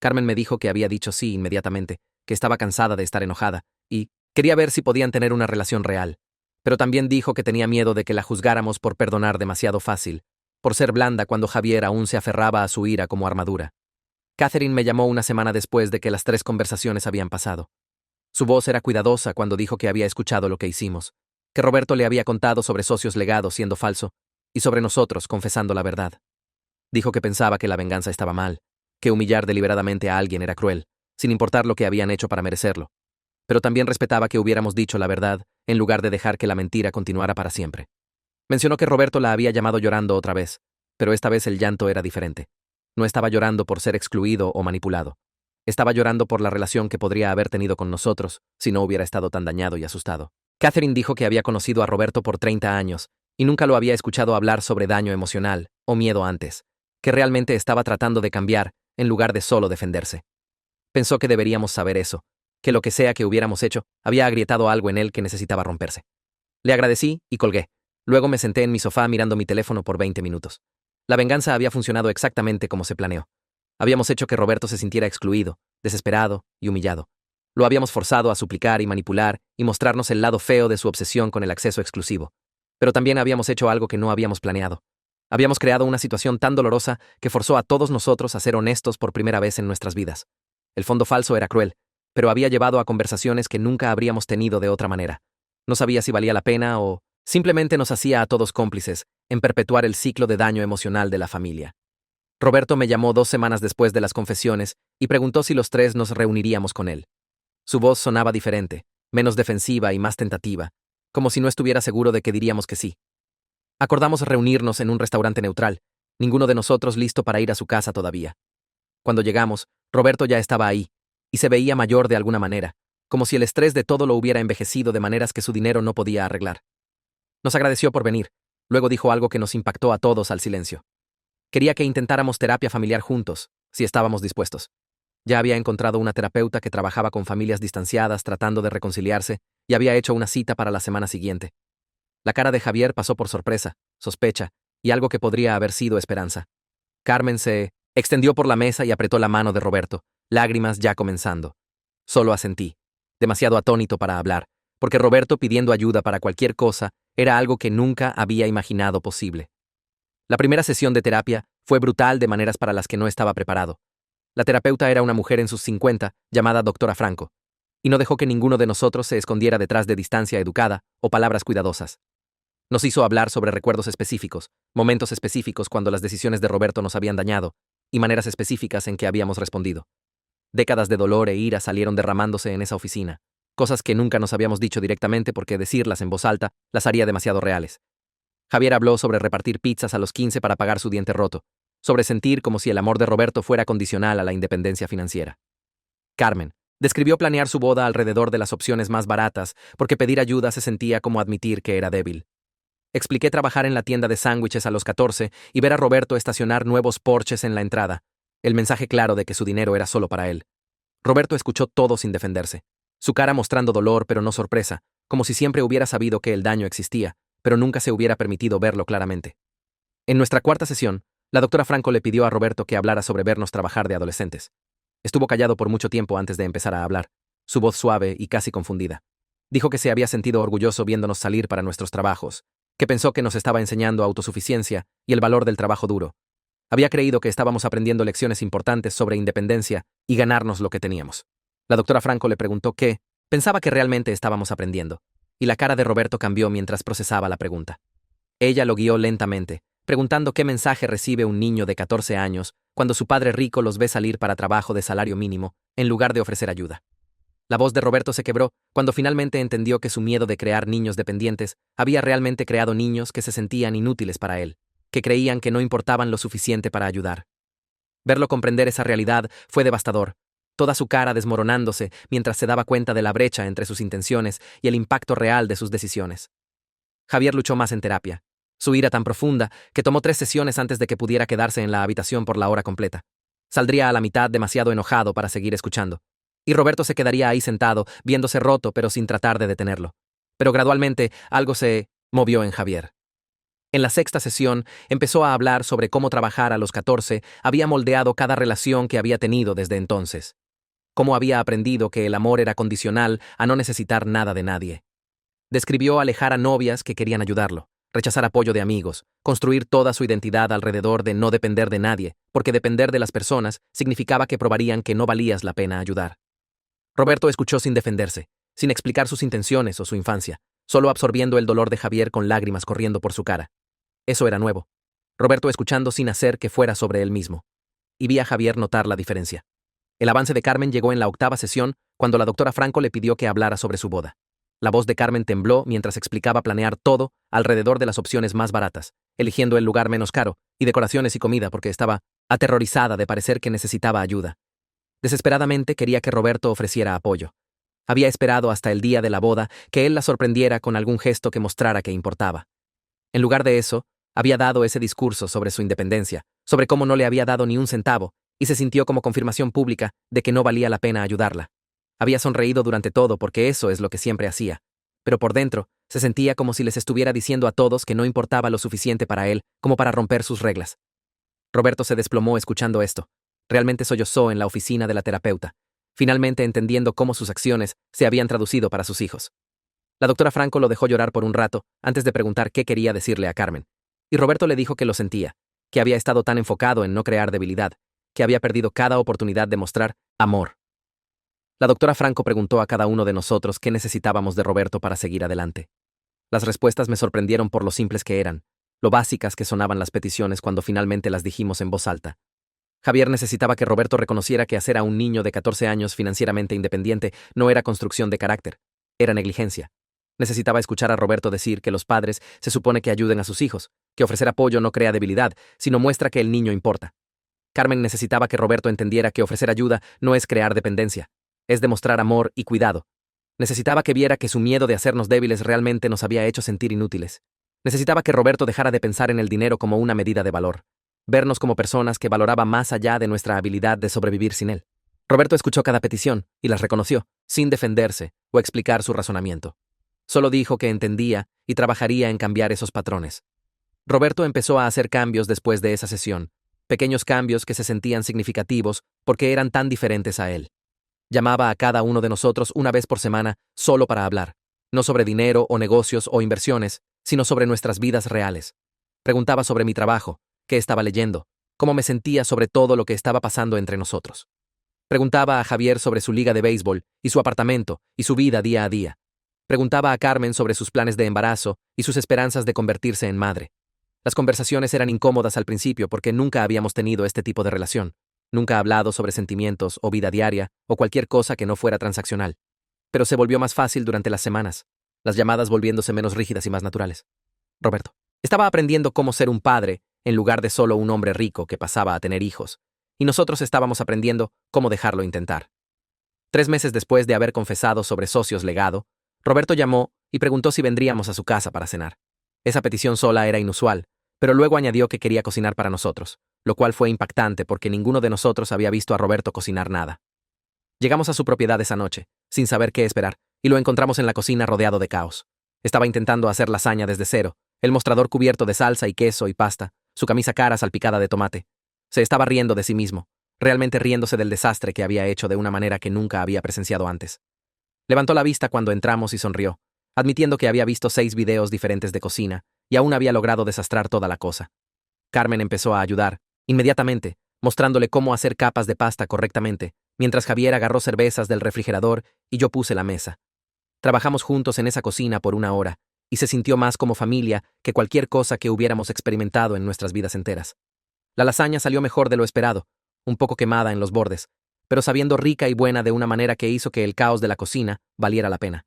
Carmen me dijo que había dicho sí inmediatamente, que estaba cansada de estar enojada, y quería ver si podían tener una relación real. Pero también dijo que tenía miedo de que la juzgáramos por perdonar demasiado fácil, por ser blanda cuando Javier aún se aferraba a su ira como armadura. Catherine me llamó una semana después de que las 3 conversaciones habían pasado. Su voz era cuidadosa cuando dijo que había escuchado lo que hicimos, que Roberto le había contado sobre socios legados siendo falso, y sobre nosotros confesando la verdad. Dijo que pensaba que la venganza estaba mal, que humillar deliberadamente a alguien era cruel, sin importar lo que habían hecho para merecerlo. Pero también respetaba que hubiéramos dicho la verdad, en lugar de dejar que la mentira continuara para siempre. Mencionó que Roberto la había llamado llorando otra vez, pero esta vez el llanto era diferente. No estaba llorando por ser excluido o manipulado. Estaba llorando por la relación que podría haber tenido con nosotros si no hubiera estado tan dañado y asustado. Catherine dijo que había conocido a Roberto por 30 años y nunca lo había escuchado hablar sobre daño emocional o miedo antes, que realmente estaba tratando de cambiar en lugar de solo defenderse. Pensó que deberíamos saber eso, que lo que sea que hubiéramos hecho había agrietado algo en él que necesitaba romperse. Le agradecí y colgué. Luego me senté en mi sofá mirando mi teléfono por 20 minutos. La venganza había funcionado exactamente como se planeó. Habíamos hecho que Roberto se sintiera excluido, desesperado y humillado. Lo habíamos forzado a suplicar y manipular y mostrarnos el lado feo de su obsesión con el acceso exclusivo. Pero también habíamos hecho algo que no habíamos planeado. Habíamos creado una situación tan dolorosa que forzó a todos nosotros a ser honestos por primera vez en nuestras vidas. El fondo falso era cruel, pero había llevado a conversaciones que nunca habríamos tenido de otra manera. No sabía si valía la pena o simplemente nos hacía a todos cómplices en perpetuar el ciclo de daño emocional de la familia. Roberto me llamó 2 semanas después de las confesiones y preguntó si los 3 nos reuniríamos con él. Su voz sonaba diferente, menos defensiva y más tentativa, como si no estuviera seguro de que diríamos que sí. Acordamos reunirnos en un restaurante neutral, ninguno de nosotros listo para ir a su casa todavía. Cuando llegamos, Roberto ya estaba ahí, y se veía mayor de alguna manera, como si el estrés de todo lo hubiera envejecido de maneras que su dinero no podía arreglar. Nos agradeció por venir, luego dijo algo que nos impactó a todos al silencio. Quería que intentáramos terapia familiar juntos, si estábamos dispuestos. Ya había encontrado una terapeuta que trabajaba con familias distanciadas tratando de reconciliarse y había hecho una cita para la semana siguiente. La cara de Javier pasó por sorpresa, sospecha y algo que podría haber sido esperanza. Carmen se extendió por la mesa y apretó la mano de Roberto, lágrimas ya comenzando. Solo asentí, demasiado atónito para hablar, porque Roberto pidiendo ayuda para cualquier cosa era algo que nunca había imaginado posible. La primera sesión de terapia fue brutal de maneras para las que no estaba preparado. La terapeuta era una mujer en sus 50, llamada doctora Franco, y no dejó que ninguno de nosotros se escondiera detrás de distancia educada o palabras cuidadosas. Nos hizo hablar sobre recuerdos específicos, momentos específicos cuando las decisiones de Roberto nos habían dañado, y maneras específicas en que habíamos respondido. Décadas de dolor e ira salieron derramándose en esa oficina, cosas que nunca nos habíamos dicho directamente porque decirlas en voz alta las haría demasiado reales. Javier habló sobre repartir pizzas a los 15 para pagar su diente roto, sobre sentir como si el amor de Roberto fuera condicional a la independencia financiera. Carmen describió planear su boda alrededor de las opciones más baratas porque pedir ayuda se sentía como admitir que era débil. Expliqué trabajar en la tienda de sándwiches a los 14 y ver a Roberto estacionar nuevos Porsches en la entrada, el mensaje claro de que su dinero era solo para él. Roberto escuchó todo sin defenderse, su cara mostrando dolor pero no sorpresa, como si siempre hubiera sabido que el daño existía, pero nunca se hubiera permitido verlo claramente. En nuestra cuarta sesión, la doctora Franco le pidió a Roberto que hablara sobre vernos trabajar de adolescentes. Estuvo callado por mucho tiempo antes de empezar a hablar, su voz suave y casi confundida. Dijo que se había sentido orgulloso viéndonos salir para nuestros trabajos, que pensó que nos estaba enseñando autosuficiencia y el valor del trabajo duro. Había creído que estábamos aprendiendo lecciones importantes sobre independencia y ganarnos lo que teníamos. La doctora Franco le preguntó qué pensaba que realmente estábamos aprendiendo, y la cara de Roberto cambió mientras procesaba la pregunta. Ella lo guió lentamente, preguntando qué mensaje recibe un niño de 14 años cuando su padre rico los ve salir para trabajo de salario mínimo, en lugar de ofrecer ayuda. La voz de Roberto se quebró cuando finalmente entendió que su miedo de crear niños dependientes había realmente creado niños que se sentían inútiles para él, que creían que no importaban lo suficiente para ayudar. Verlo comprender esa realidad fue devastador, toda su cara desmoronándose mientras se daba cuenta de la brecha entre sus intenciones y el impacto real de sus decisiones. Javier luchó más en terapia, su ira tan profunda que tomó 3 sesiones antes de que pudiera quedarse en la habitación por la hora completa. Saldría a la mitad demasiado enojado para seguir escuchando. Y Roberto se quedaría ahí sentado, viéndose roto pero sin tratar de detenerlo. Pero gradualmente algo se movió en Javier. En la 6ª sesión empezó a hablar sobre cómo trabajar a los 14 había moldeado cada relación que había tenido desde entonces. Cómo había aprendido que el amor era condicional a no necesitar nada de nadie. Describió alejar a novias que querían ayudarlo, rechazar apoyo de amigos, construir toda su identidad alrededor de no depender de nadie, porque depender de las personas significaba que probarían que no valías la pena ayudar. Roberto escuchó sin defenderse, sin explicar sus intenciones o su infancia, solo absorbiendo el dolor de Javier con lágrimas corriendo por su cara. Eso era nuevo. Roberto escuchando sin hacer que fuera sobre él mismo. Y vi a Javier notar la diferencia. El avance de Carmen llegó en la 8ª sesión, cuando la doctora Franco le pidió que hablara sobre su boda. La voz de Carmen tembló mientras explicaba planear todo alrededor de las opciones más baratas, eligiendo el lugar menos caro, y decoraciones y comida porque estaba aterrorizada de parecer que necesitaba ayuda. Desesperadamente quería que Roberto ofreciera apoyo. Había esperado hasta el día de la boda que él la sorprendiera con algún gesto que mostrara que importaba. En lugar de eso, había dado ese discurso sobre su independencia, sobre cómo no le había dado ni un centavo, y se sintió como confirmación pública de que no valía la pena ayudarla. Había sonreído durante todo porque eso es lo que siempre hacía, pero por dentro se sentía como si les estuviera diciendo a todos que no importaba lo suficiente para él como para romper sus reglas. Roberto se desplomó escuchando esto. Realmente sollozó en la oficina de la terapeuta, finalmente entendiendo cómo sus acciones se habían traducido para sus hijos. La doctora Franco lo dejó llorar por un rato antes de preguntar qué quería decirle a Carmen, y Roberto le dijo que lo sentía, que había estado tan enfocado en no crear debilidad, que había perdido cada oportunidad de mostrar amor. La doctora Franco preguntó a cada uno de nosotros qué necesitábamos de Roberto para seguir adelante. Las respuestas me sorprendieron por lo simples que eran, lo básicas que sonaban las peticiones cuando finalmente las dijimos en voz alta. Javier necesitaba que Roberto reconociera que hacer a un niño de 14 años financieramente independiente no era construcción de carácter, era negligencia. Necesitaba escuchar a Roberto decir que los padres se supone que ayuden a sus hijos, que ofrecer apoyo no crea debilidad, sino muestra que el niño importa. Carmen necesitaba que Roberto entendiera que ofrecer ayuda no es crear dependencia, es demostrar amor y cuidado. Necesitaba que viera que su miedo de hacernos débiles realmente nos había hecho sentir inútiles. Necesitaba que Roberto dejara de pensar en el dinero como una medida de valor, vernos como personas que valoraba más allá de nuestra habilidad de sobrevivir sin él. Roberto escuchó cada petición y las reconoció, sin defenderse o explicar su razonamiento. Solo dijo que entendía y trabajaría en cambiar esos patrones. Roberto empezó a hacer cambios después de esa sesión, pequeños cambios que se sentían significativos porque eran tan diferentes a él. Llamaba a cada uno de nosotros una vez por semana solo para hablar, no sobre dinero o negocios o inversiones, sino sobre nuestras vidas reales. Preguntaba sobre mi trabajo, qué estaba leyendo, cómo me sentía sobre todo lo que estaba pasando entre nosotros. Preguntaba a Javier sobre su liga de béisbol y su apartamento y su vida día a día. Preguntaba a Carmen sobre sus planes de embarazo y sus esperanzas de convertirse en madre. Las conversaciones eran incómodas al principio porque nunca habíamos tenido este tipo de relación. Nunca hablado sobre sentimientos o vida diaria o cualquier cosa que no fuera transaccional. Pero se volvió más fácil durante las semanas, las llamadas volviéndose menos rígidas y más naturales. Roberto estaba aprendiendo cómo ser un padre en lugar de solo un hombre rico que pasaba a tener hijos, y nosotros estábamos aprendiendo cómo dejarlo intentar. 3 meses después de haber confesado sobre socios legado, Roberto llamó y preguntó si vendríamos a su casa para cenar. Esa petición sola era inusual, pero luego añadió que quería cocinar para nosotros, lo cual fue impactante porque ninguno de nosotros había visto a Roberto cocinar nada. Llegamos a su propiedad esa noche, sin saber qué esperar, y lo encontramos en la cocina rodeado de caos. Estaba intentando hacer lasaña desde cero, el mostrador cubierto de salsa y queso y pasta, su camisa cara salpicada de tomate. Se estaba riendo de sí mismo, realmente riéndose del desastre que había hecho de una manera que nunca había presenciado antes. Levantó la vista cuando entramos y sonrió, admitiendo que había visto 6 videos diferentes de cocina y aún había logrado desastrar toda la cosa. Carmen empezó a ayudar, inmediatamente, mostrándole cómo hacer capas de pasta correctamente, mientras Javier agarró cervezas del refrigerador y yo puse la mesa. Trabajamos juntos en esa cocina por 1 hora, y se sintió más como familia que cualquier cosa que hubiéramos experimentado en nuestras vidas enteras. La lasaña salió mejor de lo esperado, un poco quemada en los bordes, pero sabiendo rica y buena de una manera que hizo que el caos de la cocina valiera la pena.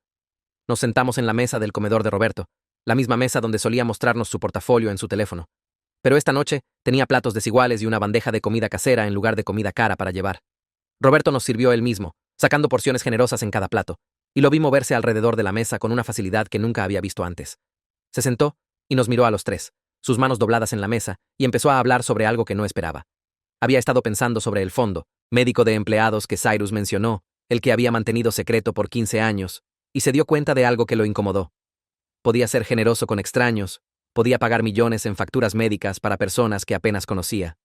Nos sentamos en la mesa del comedor de Roberto, la misma mesa donde solía mostrarnos su portafolio en su teléfono. Pero esta noche tenía platos desiguales y una bandeja de comida casera en lugar de comida cara para llevar. Roberto nos sirvió él mismo, sacando porciones generosas en cada plato, y lo vi moverse alrededor de la mesa con una facilidad que nunca había visto antes. Se sentó y nos miró a los tres, sus manos dobladas en la mesa, y empezó a hablar sobre algo que no esperaba. Había estado pensando sobre el fondo, médico de empleados que Cyrus mencionó, el que había mantenido secreto por 15 años, y se dio cuenta de algo que lo incomodó. Podía ser generoso con extraños, podía pagar millones en facturas médicas para personas que apenas conocía,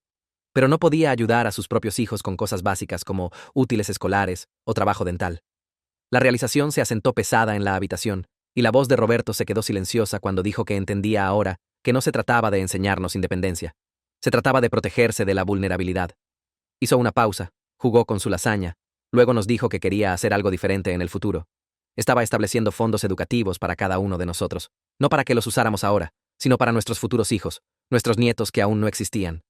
pero no podía ayudar a sus propios hijos con cosas básicas como útiles escolares o trabajo dental. La realización se asentó pesada en la habitación, y la voz de Roberto se quedó silenciosa cuando dijo que entendía ahora que no se trataba de enseñarnos independencia. Se trataba de protegerse de la vulnerabilidad. Hizo una pausa, jugó con su lasaña, luego nos dijo que quería hacer algo diferente en el futuro. Estaba estableciendo fondos educativos para cada uno de nosotros, no para que los usáramos ahora, sino para nuestros futuros hijos, nuestros nietos que aún no existían.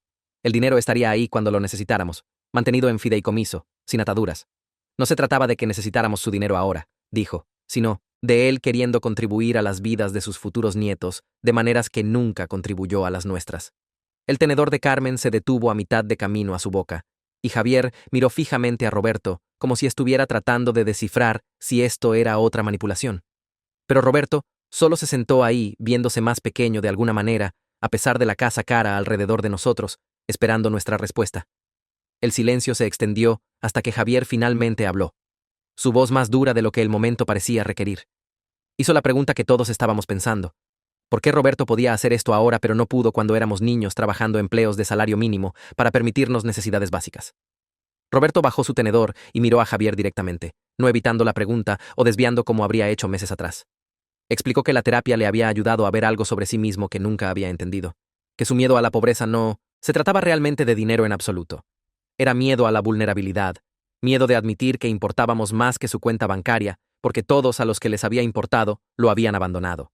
El dinero estaría ahí cuando lo necesitáramos, mantenido en fideicomiso, sin ataduras. No se trataba de que necesitáramos su dinero ahora, dijo, sino de él queriendo contribuir a las vidas de sus futuros nietos de maneras que nunca contribuyó a las nuestras. El tenedor de Carmen se detuvo a mitad de camino a su boca, y Javier miró fijamente a Roberto como si estuviera tratando de descifrar si esto era otra manipulación. Pero Roberto solo se sentó ahí, viéndose más pequeño de alguna manera, a pesar de la casa cara alrededor de nosotros, esperando nuestra respuesta. El silencio se extendió hasta que Javier finalmente habló, su voz más dura de lo que el momento parecía requerir. Hizo la pregunta que todos estábamos pensando. ¿Por qué Roberto podía hacer esto ahora pero no pudo cuando éramos niños trabajando empleos de salario mínimo para permitirnos necesidades básicas? Roberto bajó su tenedor y miró a Javier directamente, no evitando la pregunta o desviando como habría hecho meses atrás. Explicó que la terapia le había ayudado a ver algo sobre sí mismo que nunca había entendido, que su miedo a la pobreza no se trataba realmente de dinero en absoluto. Era miedo a la vulnerabilidad, miedo de admitir que importábamos más que su cuenta bancaria, porque todos a los que les había importado lo habían abandonado.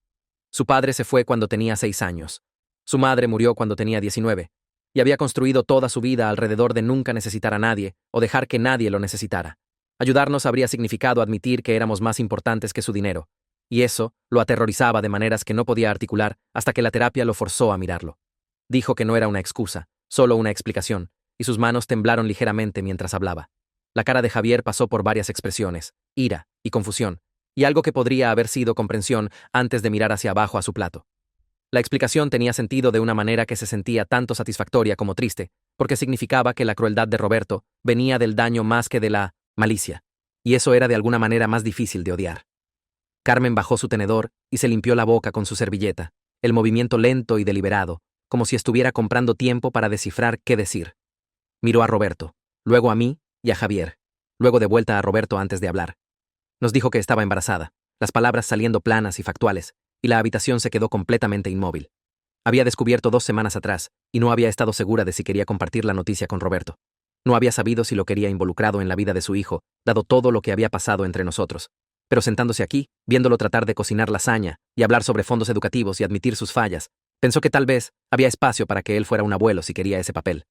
Su padre se fue cuando tenía 6 años. Su madre murió cuando tenía 19, y había construido toda su vida alrededor de nunca necesitar a nadie o dejar que nadie lo necesitara. Ayudarnos habría significado admitir que éramos más importantes que su dinero, y eso lo aterrorizaba de maneras que no podía articular hasta que la terapia lo forzó a mirarlo. Dijo que no era una excusa, solo una explicación, y sus manos temblaron ligeramente mientras hablaba. La cara de Javier pasó por varias expresiones, ira y confusión, y algo que podría haber sido comprensión antes de mirar hacia abajo a su plato. La explicación tenía sentido de una manera que se sentía tanto satisfactoria como triste, porque significaba que la crueldad de Roberto venía del daño más que de la malicia, y eso era de alguna manera más difícil de odiar. Carmen bajó su tenedor y se limpió la boca con su servilleta, el movimiento lento y deliberado, como si estuviera comprando tiempo para descifrar qué decir. Miró a Roberto, luego a mí y a Javier, luego de vuelta a Roberto antes de hablar. Nos dijo que estaba embarazada, las palabras saliendo planas y factuales, y la habitación se quedó completamente inmóvil. Había descubierto 2 semanas atrás, y no había estado segura de si quería compartir la noticia con Roberto. No había sabido si lo quería involucrado en la vida de su hijo, dado todo lo que había pasado entre nosotros. Pero sentándose aquí, viéndolo tratar de cocinar lasaña y hablar sobre fondos educativos y admitir sus fallas, pensó que tal vez había espacio para que él fuera un abuelo si quería ese papel.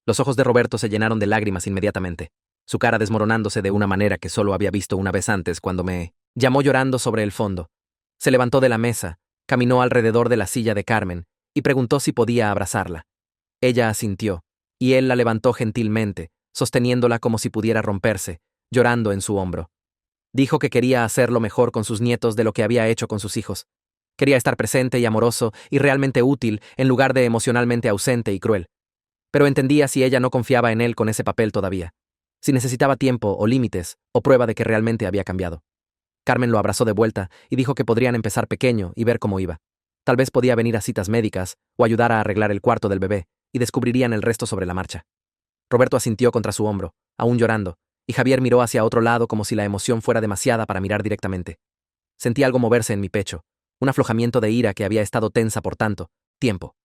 Los ojos de Roberto se llenaron de lágrimas inmediatamente, su cara desmoronándose de una manera que solo había visto una vez antes cuando me llamó llorando sobre el fondo. Se levantó de la mesa, caminó alrededor de la silla de Carmen y preguntó si podía abrazarla. Ella asintió, y él la levantó gentilmente, sosteniéndola como si pudiera romperse, llorando en su hombro. Dijo que quería hacerlo mejor con sus nietos de lo que había hecho con sus hijos. Quería estar presente y amoroso y realmente útil en lugar de emocionalmente ausente y cruel. Pero entendía si ella no confiaba en él con ese papel todavía, si necesitaba tiempo o límites o prueba de que realmente había cambiado. Carmen lo abrazó de vuelta y dijo que podrían empezar pequeño y ver cómo iba. Tal vez podía venir a citas médicas o ayudar a arreglar el cuarto del bebé y descubrirían el resto sobre la marcha. Roberto asintió contra su hombro, aún llorando, y Javier miró hacia otro lado como si la emoción fuera demasiada para mirar directamente. Sentí algo moverse en mi pecho, un aflojamiento de ira que había estado tensa por tanto tiempo.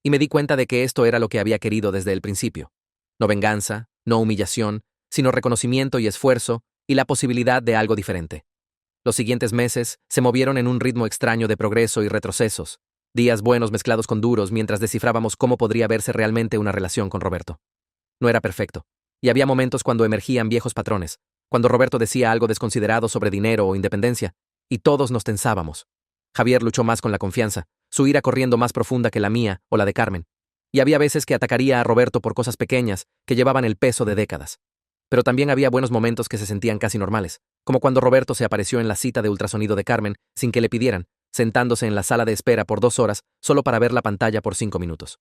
Y me di cuenta de que esto era lo que había querido desde el principio. No venganza, no humillación, sino reconocimiento y esfuerzo y la posibilidad de algo diferente. Los siguientes meses se movieron en un ritmo extraño de progreso y retrocesos, días buenos mezclados con duros mientras descifrábamos cómo podría verse realmente una relación con Roberto. No era perfecto, y había momentos cuando emergían viejos patrones, cuando Roberto decía algo desconsiderado sobre dinero o independencia, y todos nos tensábamos. Javier luchó más con la confianza, su ira corriendo más profunda que la mía o la de Carmen, y había veces que atacaría a Roberto por cosas pequeñas que llevaban el peso de décadas. Pero también había buenos momentos que se sentían casi normales, como cuando Roberto se apareció en la cita de ultrasonido de Carmen sin que le pidieran, sentándose en la sala de espera por 2 horas solo para ver la pantalla por 5 minutos.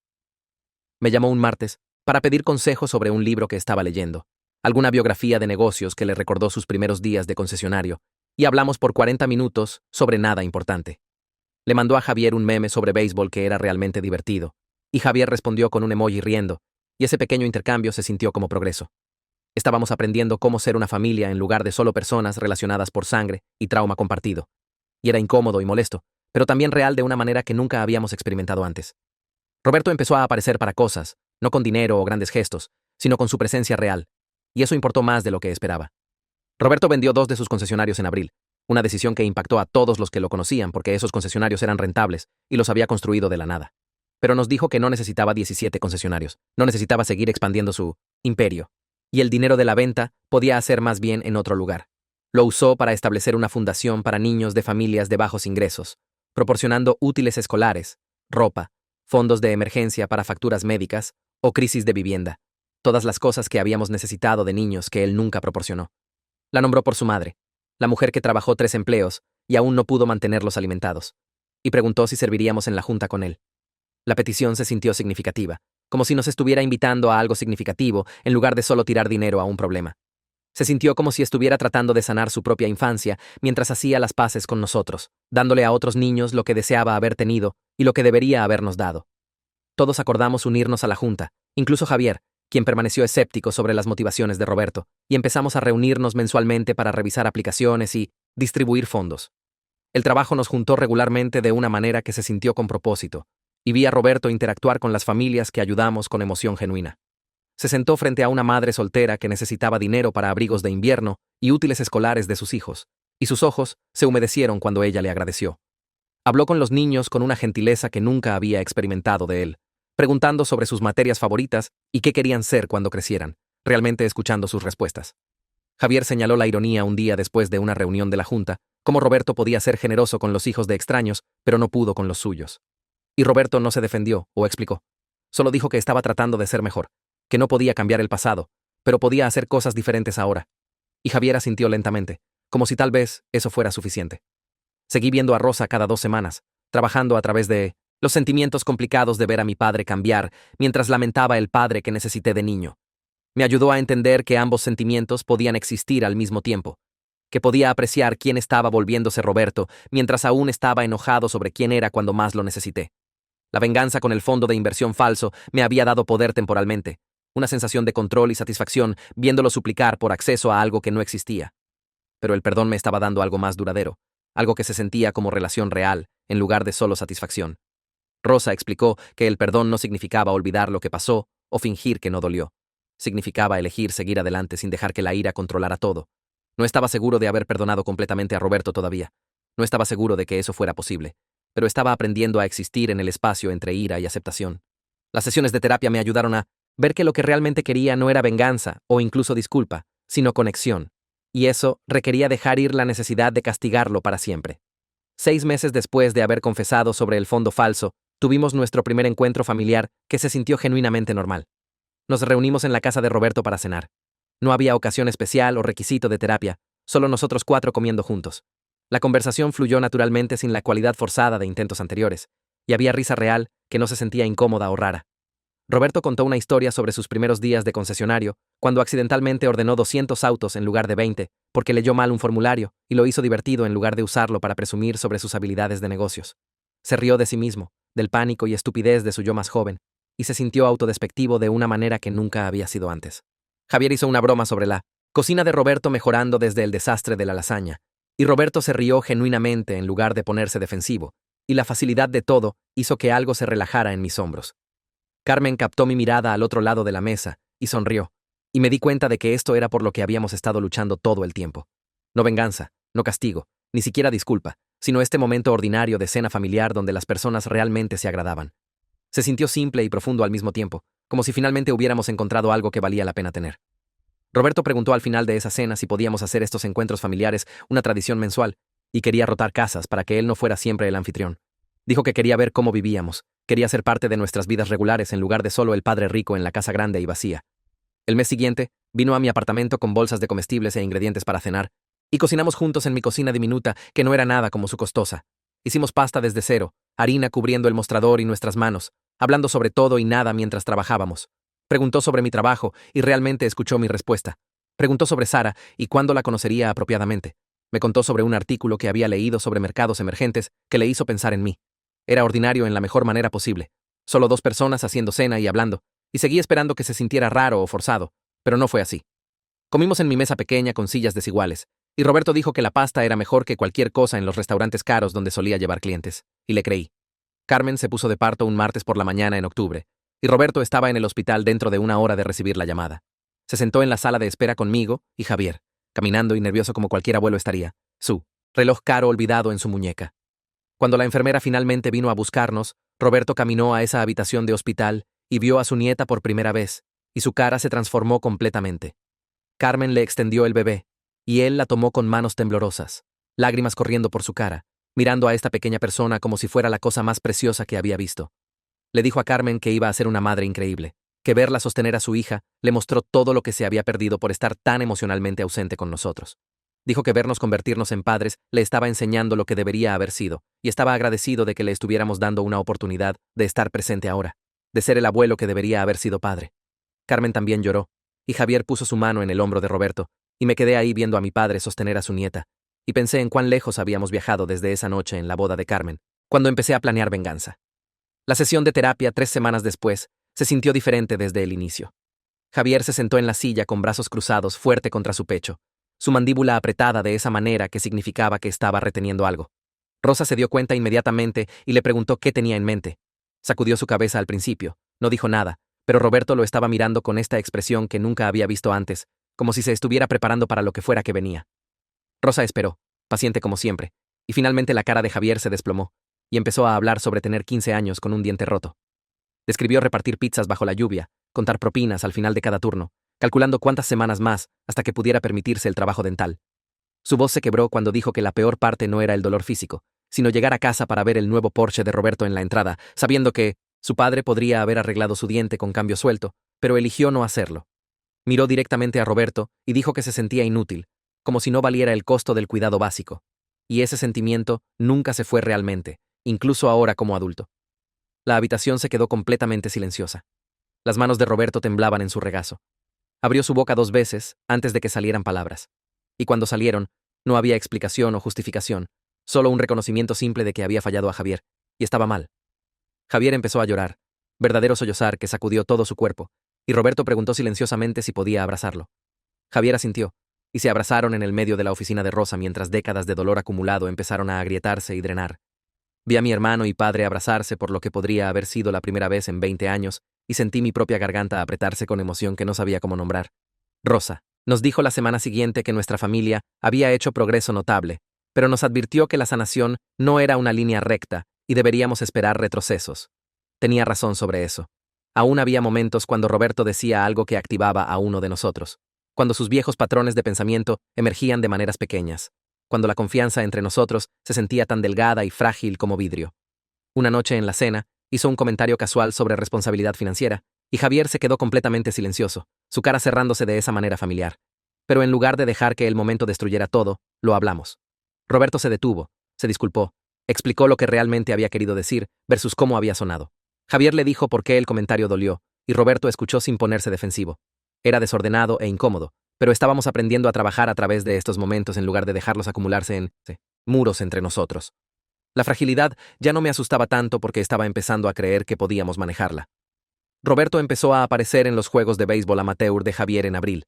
Me llamó un martes para pedir consejo sobre un libro que estaba leyendo, alguna biografía de negocios que le recordó sus primeros días de concesionario, y hablamos por 40 minutos sobre nada importante. Le mandó a Javier un meme sobre béisbol que era realmente divertido, y Javier respondió con un emoji riendo, y ese pequeño intercambio se sintió como progreso. Estábamos aprendiendo cómo ser una familia en lugar de solo personas relacionadas por sangre y trauma compartido. Y era incómodo y molesto, pero también real de una manera que nunca habíamos experimentado antes. Roberto empezó a aparecer para cosas, no con dinero o grandes gestos, sino con su presencia real, y eso importó más de lo que esperaba. Roberto vendió 2 de sus concesionarios en abril, una decisión que impactó a todos los que lo conocían porque esos concesionarios eran rentables y los había construido de la nada. Pero nos dijo que no necesitaba 17 concesionarios, no necesitaba seguir expandiendo su imperio, y el dinero de la venta podía hacer más bien en otro lugar. Lo usó para establecer una fundación para niños de familias de bajos ingresos, proporcionando útiles escolares, ropa, fondos de emergencia para facturas médicas o crisis de vivienda, todas las cosas que habíamos necesitado de niños que él nunca proporcionó. La nombró por su madre, la mujer que trabajó 3 empleos y aún no pudo mantenerlos alimentados, y preguntó si serviríamos en la junta con él. La petición se sintió significativa, como si nos estuviera invitando a algo significativo en lugar de solo tirar dinero a un problema. Se sintió como si estuviera tratando de sanar su propia infancia mientras hacía las paces con nosotros, dándole a otros niños lo que deseaba haber tenido y lo que debería habernos dado. Todos acordamos unirnos a la junta, incluso Javier, quien permaneció escéptico sobre las motivaciones de Roberto, y empezamos a reunirnos mensualmente para revisar aplicaciones y distribuir fondos. El trabajo nos juntó regularmente de una manera que se sintió con propósito, y vi a Roberto interactuar con las familias que ayudamos con emoción genuina. Se sentó frente a una madre soltera que necesitaba dinero para abrigos de invierno y útiles escolares de sus hijos, y sus ojos se humedecieron cuando ella le agradeció. Habló con los niños con una gentileza que nunca había experimentado de él, preguntando sobre sus materias favoritas y qué querían ser cuando crecieran, realmente escuchando sus respuestas. Javier señaló la ironía un día después de una reunión de la junta, cómo Roberto podía ser generoso con los hijos de extraños, pero no pudo con los suyos. Y Roberto no se defendió o explicó. Solo dijo que estaba tratando de ser mejor, que no podía cambiar el pasado, pero podía hacer cosas diferentes ahora. Y Javier asintió lentamente, como si tal vez eso fuera suficiente. Seguí viendo a Rosa cada 2 semanas, trabajando a través de los sentimientos complicados de ver a mi padre cambiar mientras lamentaba el padre que necesité de niño. Me ayudó a entender que ambos sentimientos podían existir al mismo tiempo, que podía apreciar quién estaba volviéndose Roberto mientras aún estaba enojado sobre quién era cuando más lo necesité. La venganza con el fondo de inversión falso me había dado poder temporalmente, una sensación de control y satisfacción viéndolo suplicar por acceso a algo que no existía. Pero el perdón me estaba dando algo más duradero, algo que se sentía como relación real, en lugar de solo satisfacción. Rosa explicó que el perdón no significaba olvidar lo que pasó o fingir que no dolió. Significaba elegir seguir adelante sin dejar que la ira controlara todo. No estaba seguro de haber perdonado completamente a Roberto todavía. No estaba seguro de que eso fuera posible, pero estaba aprendiendo a existir en el espacio entre ira y aceptación. Las sesiones de terapia me ayudaron a ver que lo que realmente quería no era venganza o incluso disculpa, sino conexión, y eso requería dejar ir la necesidad de castigarlo para siempre. 6 meses después de haber confesado sobre el fondo falso, tuvimos nuestro primer encuentro familiar que se sintió genuinamente normal. Nos reunimos en la casa de Roberto para cenar. No había ocasión especial o requisito de terapia, solo nosotros 4 comiendo juntos. La conversación fluyó naturalmente sin la cualidad forzada de intentos anteriores, y había risa real que no se sentía incómoda o rara. Roberto contó una historia sobre sus primeros días de concesionario, cuando accidentalmente ordenó 200 autos en lugar de 20, porque leyó mal un formulario y lo hizo divertido en lugar de usarlo para presumir sobre sus habilidades de negocios. Se rió de sí mismo, del pánico y estupidez de su yo más joven, y se sintió autodespectivo de una manera que nunca había sido antes. Javier hizo una broma sobre la cocina de Roberto mejorando desde el desastre de la lasaña, y Roberto se rió genuinamente en lugar de ponerse defensivo, y la facilidad de todo hizo que algo se relajara en mis hombros. Carmen captó mi mirada al otro lado de la mesa y sonrió, y me di cuenta de que esto era por lo que habíamos estado luchando todo el tiempo. No venganza, no castigo, Ni siquiera disculpa, sino este momento ordinario de cena familiar donde las personas realmente se agradaban. Se sintió simple y profundo al mismo tiempo, como si finalmente hubiéramos encontrado algo que valía la pena tener. Roberto preguntó al final de esa cena si podíamos hacer estos encuentros familiares una tradición mensual, y quería rotar casas para que él no fuera siempre el anfitrión. Dijo que quería ver cómo vivíamos, quería ser parte de nuestras vidas regulares en lugar de solo el padre rico en la casa grande y vacía. El mes siguiente, vino a mi apartamento con bolsas de comestibles e ingredientes para cenar, y cocinamos juntos en mi cocina diminuta, que no era nada como su costosa. Hicimos pasta desde cero, harina cubriendo el mostrador y nuestras manos, hablando sobre todo y nada mientras trabajábamos. Preguntó sobre mi trabajo y realmente escuchó mi respuesta. Preguntó sobre Sara y cuándo la conocería apropiadamente. Me contó sobre un artículo que había leído sobre mercados emergentes que le hizo pensar en mí. Era ordinario en la mejor manera posible. Solo 2 personas haciendo cena y hablando, y seguí esperando que se sintiera raro o forzado, pero no fue así. Comimos en mi mesa pequeña con sillas desiguales, y Roberto dijo que la pasta era mejor que cualquier cosa en los restaurantes caros donde solía llevar clientes, y le creí. Carmen se puso de parto un martes por la mañana en octubre, y Roberto estaba en el hospital dentro de 1 hora de recibir la llamada. Se sentó en la sala de espera conmigo y Javier, caminando y nervioso como cualquier abuelo estaría, su reloj caro olvidado en su muñeca. Cuando la enfermera finalmente vino a buscarnos, Roberto caminó a esa habitación de hospital y vio a su nieta por primera vez, y su cara se transformó completamente. Carmen le extendió el bebé, y él la tomó con manos temblorosas, lágrimas corriendo por su cara, mirando a esta pequeña persona como si fuera la cosa más preciosa que había visto. Le dijo a Carmen que iba a ser una madre increíble, que verla sostener a su hija le mostró todo lo que se había perdido por estar tan emocionalmente ausente con nosotros. Dijo que vernos convertirnos en padres le estaba enseñando lo que debería haber sido, y estaba agradecido de que le estuviéramos dando una oportunidad de estar presente ahora, de ser el abuelo que debería haber sido padre. Carmen también lloró, y Javier puso su mano en el hombro de Roberto, y me quedé ahí viendo a mi padre sostener a su nieta, y pensé en cuán lejos habíamos viajado desde esa noche en la boda de Carmen, cuando empecé a planear venganza. La sesión de terapia 3 semanas después se sintió diferente desde el inicio. Javier se sentó en la silla con brazos cruzados fuerte contra su pecho, su mandíbula apretada de esa manera que significaba que estaba reteniendo algo. Rosa se dio cuenta inmediatamente y le preguntó qué tenía en mente. Sacudió su cabeza al principio, no dijo nada, pero Roberto lo estaba mirando con esta expresión que nunca había visto antes, como si se estuviera preparando para lo que fuera que venía. Rosa esperó, paciente como siempre, y finalmente la cara de Javier se desplomó, y empezó a hablar sobre tener 15 años con un diente roto. Describió repartir pizzas bajo la lluvia, contar propinas al final de cada turno, calculando cuántas semanas más hasta que pudiera permitirse el trabajo dental. Su voz se quebró cuando dijo que la peor parte no era el dolor físico, sino llegar a casa para ver el nuevo Porsche de Roberto en la entrada, sabiendo que su padre podría haber arreglado su diente con cambio suelto, pero eligió no hacerlo. Miró directamente a Roberto y dijo que se sentía inútil, como si no valiera el costo del cuidado básico. Y ese sentimiento nunca se fue realmente, incluso ahora como adulto. La habitación se quedó completamente silenciosa. Las manos de Roberto temblaban en su regazo. Abrió su boca 2 veces antes de que salieran palabras. Y cuando salieron, no había explicación o justificación, solo un reconocimiento simple de que había fallado a Javier, y estaba mal. Javier empezó a llorar, verdadero sollozar que sacudió todo su cuerpo, y Roberto preguntó silenciosamente si podía abrazarlo. Javier asintió, y se abrazaron en el medio de la oficina de Rosa mientras décadas de dolor acumulado empezaron a agrietarse y drenar. Vi a mi hermano y padre abrazarse por lo que podría haber sido la primera vez en 20 años, y sentí mi propia garganta apretarse con emoción que no sabía cómo nombrar. Rosa nos dijo la semana siguiente que nuestra familia había hecho progreso notable, pero nos advirtió que la sanación no era una línea recta y deberíamos esperar retrocesos. Tenía razón sobre eso. Aún había momentos cuando Roberto decía algo que activaba a uno de nosotros, cuando sus viejos patrones de pensamiento emergían de maneras pequeñas, cuando la confianza entre nosotros se sentía tan delgada y frágil como vidrio. Una noche en la cena, hizo un comentario casual sobre responsabilidad financiera, y Javier se quedó completamente silencioso, su cara cerrándose de esa manera familiar. Pero en lugar de dejar que el momento destruyera todo, lo hablamos. Roberto se detuvo, se disculpó, explicó lo que realmente había querido decir versus cómo había sonado. Javier le dijo por qué el comentario dolió, y Roberto escuchó sin ponerse defensivo. Era desordenado e incómodo, pero estábamos aprendiendo a trabajar a través de estos momentos en lugar de dejarlos acumularse en muros entre nosotros. La fragilidad ya no me asustaba tanto porque estaba empezando a creer que podíamos manejarla. Roberto empezó a aparecer en los juegos de béisbol amateur de Javier en abril.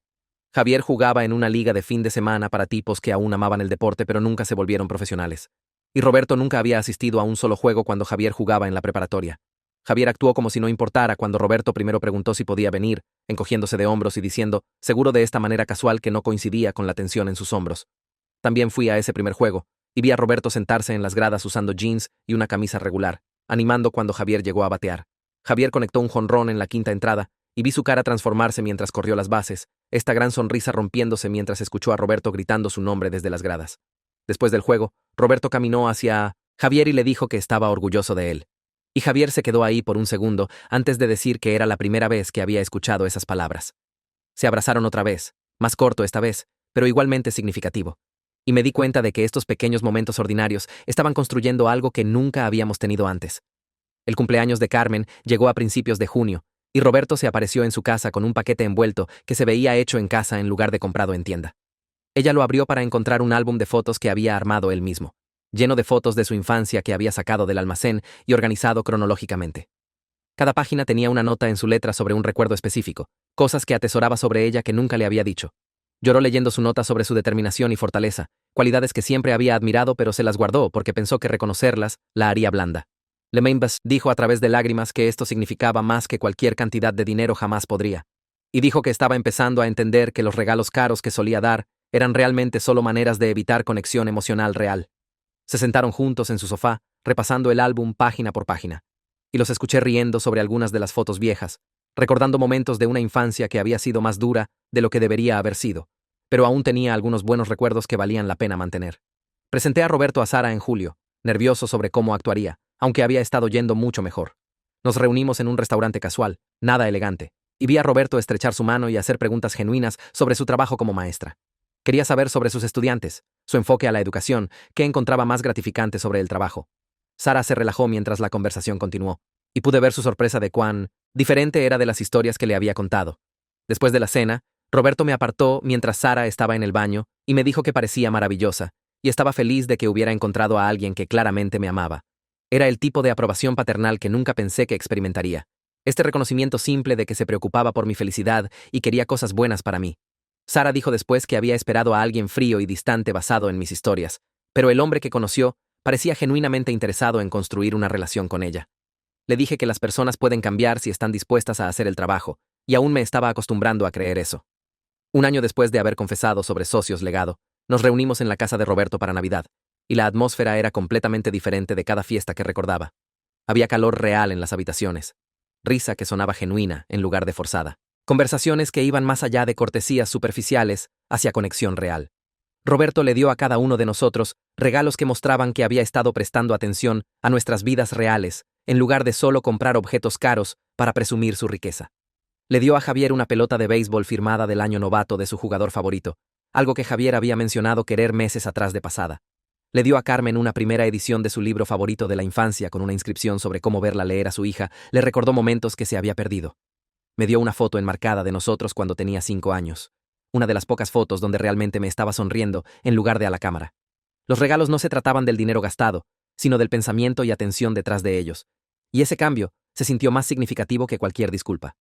Javier jugaba en una liga de fin de semana para tipos que aún amaban el deporte pero nunca se volvieron profesionales. Y Roberto nunca había asistido a un solo juego cuando Javier jugaba en la preparatoria. Javier actuó como si no importara cuando Roberto primero preguntó si podía venir, encogiéndose de hombros y diciendo, seguro de esta manera casual que no coincidía con la tensión en sus hombros. También fui a ese primer juego, y vi a Roberto sentarse en las gradas usando jeans y una camisa regular, animando cuando Javier llegó a batear. Javier conectó un jonrón en la quinta entrada, y vi su cara transformarse mientras corrió las bases, esta gran sonrisa rompiéndose mientras escuchó a Roberto gritando su nombre desde las gradas. Después del juego, Roberto caminó hacia Javier y le dijo que estaba orgulloso de él. Y Javier se quedó ahí por un segundo antes de decir que era la primera vez que había escuchado esas palabras. Se abrazaron otra vez, más corto esta vez, pero igualmente significativo. Y me di cuenta de que estos pequeños momentos ordinarios estaban construyendo algo que nunca habíamos tenido antes. El cumpleaños de Carmen llegó a principios de junio, y Roberto se apareció en su casa con un paquete envuelto que se veía hecho en casa en lugar de comprado en tienda. Ella lo abrió para encontrar un álbum de fotos que había armado él mismo, lleno de fotos de su infancia que había sacado del almacén y organizado cronológicamente. Cada página tenía una nota en su letra sobre un recuerdo específico, cosas que atesoraba sobre ella que nunca le había dicho. Lloró leyendo su nota sobre su determinación y fortaleza, cualidades que siempre había admirado pero se las guardó porque pensó que reconocerlas la haría blanda. Lemaimbas dijo a través de lágrimas que esto significaba más que cualquier cantidad de dinero jamás podría. Y dijo que estaba empezando a entender que los regalos caros que solía dar eran realmente solo maneras de evitar conexión emocional real. Se sentaron juntos en su sofá, repasando el álbum página por página. Y los escuché riendo sobre algunas de las fotos viejas, recordando momentos de una infancia que había sido más dura de lo que debería haber sido, pero aún tenía algunos buenos recuerdos que valían la pena mantener. Presenté a Roberto a Sara en julio, nervioso sobre cómo actuaría, aunque había estado yendo mucho mejor. Nos reunimos en un restaurante casual, nada elegante, y vi a Roberto estrechar su mano y hacer preguntas genuinas sobre su trabajo como maestra. Quería saber sobre sus estudiantes, su enfoque a la educación, qué encontraba más gratificante sobre el trabajo. Sara se relajó mientras la conversación continuó, y pude ver su sorpresa de cuán diferente era de las historias que le había contado. Después de la cena, Roberto me apartó mientras Sara estaba en el baño y me dijo que parecía maravillosa, y estaba feliz de que hubiera encontrado a alguien que claramente me amaba. Era el tipo de aprobación paternal que nunca pensé que experimentaría. Este reconocimiento simple de que se preocupaba por mi felicidad y quería cosas buenas para mí. Sara dijo después que había esperado a alguien frío y distante basado en mis historias, pero el hombre que conoció parecía genuinamente interesado en construir una relación con ella. Le dije que las personas pueden cambiar si están dispuestas a hacer el trabajo, y aún me estaba acostumbrando a creer eso. Un año después de haber confesado sobre Socios Legado, nos reunimos en la casa de Roberto para Navidad, y la atmósfera era completamente diferente de cada fiesta que recordaba. Había calor real en las habitaciones, risa que sonaba genuina en lugar de forzada, conversaciones que iban más allá de cortesías superficiales hacia conexión real. Roberto le dio a cada uno de nosotros regalos que mostraban que había estado prestando atención a nuestras vidas reales, en lugar de solo comprar objetos caros para presumir su riqueza. Le dio a Javier una pelota de béisbol firmada del año novato de su jugador favorito, algo que Javier había mencionado querer meses atrás de pasada. Le dio a Carmen una primera edición de su libro favorito de la infancia con una inscripción sobre cómo verla leer a su hija. Le recordó momentos que se había perdido. Me dio una foto enmarcada de nosotros cuando tenía 5 años. Una de las pocas fotos donde realmente me estaba sonriendo en lugar de a la cámara. Los regalos no se trataban del dinero gastado, sino del pensamiento y atención detrás de ellos. Y ese cambio se sintió más significativo que cualquier disculpa.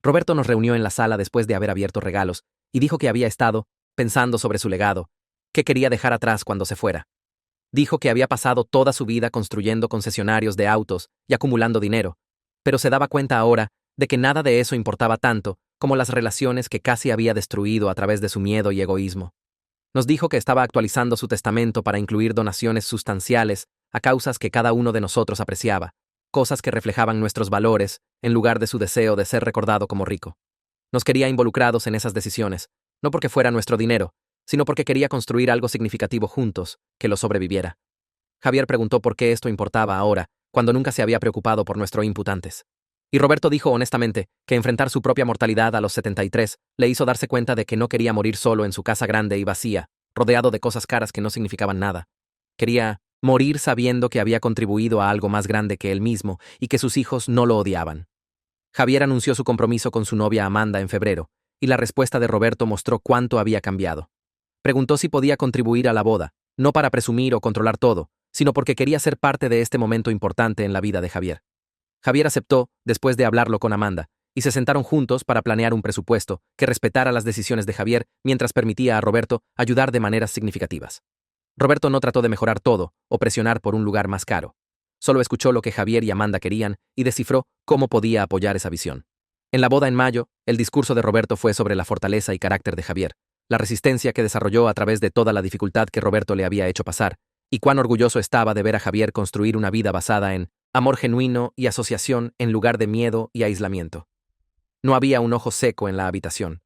Roberto nos reunió en la sala después de haber abierto regalos y dijo que había estado pensando sobre su legado, qué quería dejar atrás cuando se fuera. Dijo que había pasado toda su vida construyendo concesionarios de autos y acumulando dinero, pero se daba cuenta ahora de que nada de eso importaba tanto como las relaciones que casi había destruido a través de su miedo y egoísmo. Nos dijo que estaba actualizando su testamento para incluir donaciones sustanciales a causas que cada uno de nosotros apreciaba, cosas que reflejaban nuestros valores en lugar de su deseo de ser recordado como rico. Nos quería involucrados en esas decisiones, no porque fuera nuestro dinero, sino porque quería construir algo significativo juntos, que lo sobreviviera. Javier preguntó por qué esto importaba ahora, cuando nunca se había preocupado por nuestro input antes. Y Roberto dijo honestamente que enfrentar su propia mortalidad a los 73 le hizo darse cuenta de que no quería morir solo en su casa grande y vacía, rodeado de cosas caras que no significaban nada. Quería morir sabiendo que había contribuido a algo más grande que él mismo y que sus hijos no lo odiaban. Javier anunció su compromiso con su novia Amanda en febrero, y la respuesta de Roberto mostró cuánto había cambiado. Preguntó si podía contribuir a la boda, no para presumir o controlar todo, sino porque quería ser parte de este momento importante en la vida de Javier. Javier aceptó después de hablarlo con Amanda, y se sentaron juntos para planear un presupuesto que respetara las decisiones de Javier mientras permitía a Roberto ayudar de maneras significativas. Roberto no trató de mejorar todo o presionar por un lugar más caro. Solo escuchó lo que Javier y Amanda querían y descifró cómo podía apoyar esa visión. En la boda en mayo, el discurso de Roberto fue sobre la fortaleza y carácter de Javier, la resistencia que desarrolló a través de toda la dificultad que Roberto le había hecho pasar, y cuán orgulloso estaba de ver a Javier construir una vida basada en amor genuino y asociación en lugar de miedo y aislamiento. No había un ojo seco en la habitación.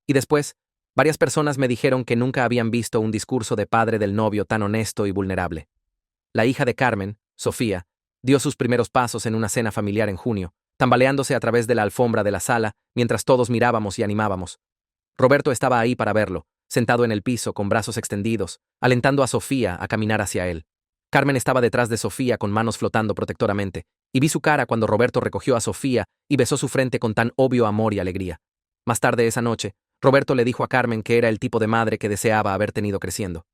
Y después, varias personas me dijeron que nunca habían visto un discurso de padre del novio tan honesto y vulnerable. La hija de Carmen, Sofía, dio sus primeros pasos en una cena familiar en junio, tambaleándose a través de la alfombra de la sala mientras todos mirábamos y animábamos. Roberto estaba ahí para verlo, sentado en el piso con brazos extendidos, alentando a Sofía a caminar hacia él. Carmen estaba detrás de Sofía con manos flotando protectoramente, y vi su cara cuando Roberto recogió a Sofía y besó su frente con tan obvio amor y alegría. Más tarde esa noche, Roberto le dijo a Carmen que era el tipo de madre que deseaba haber tenido creciendo.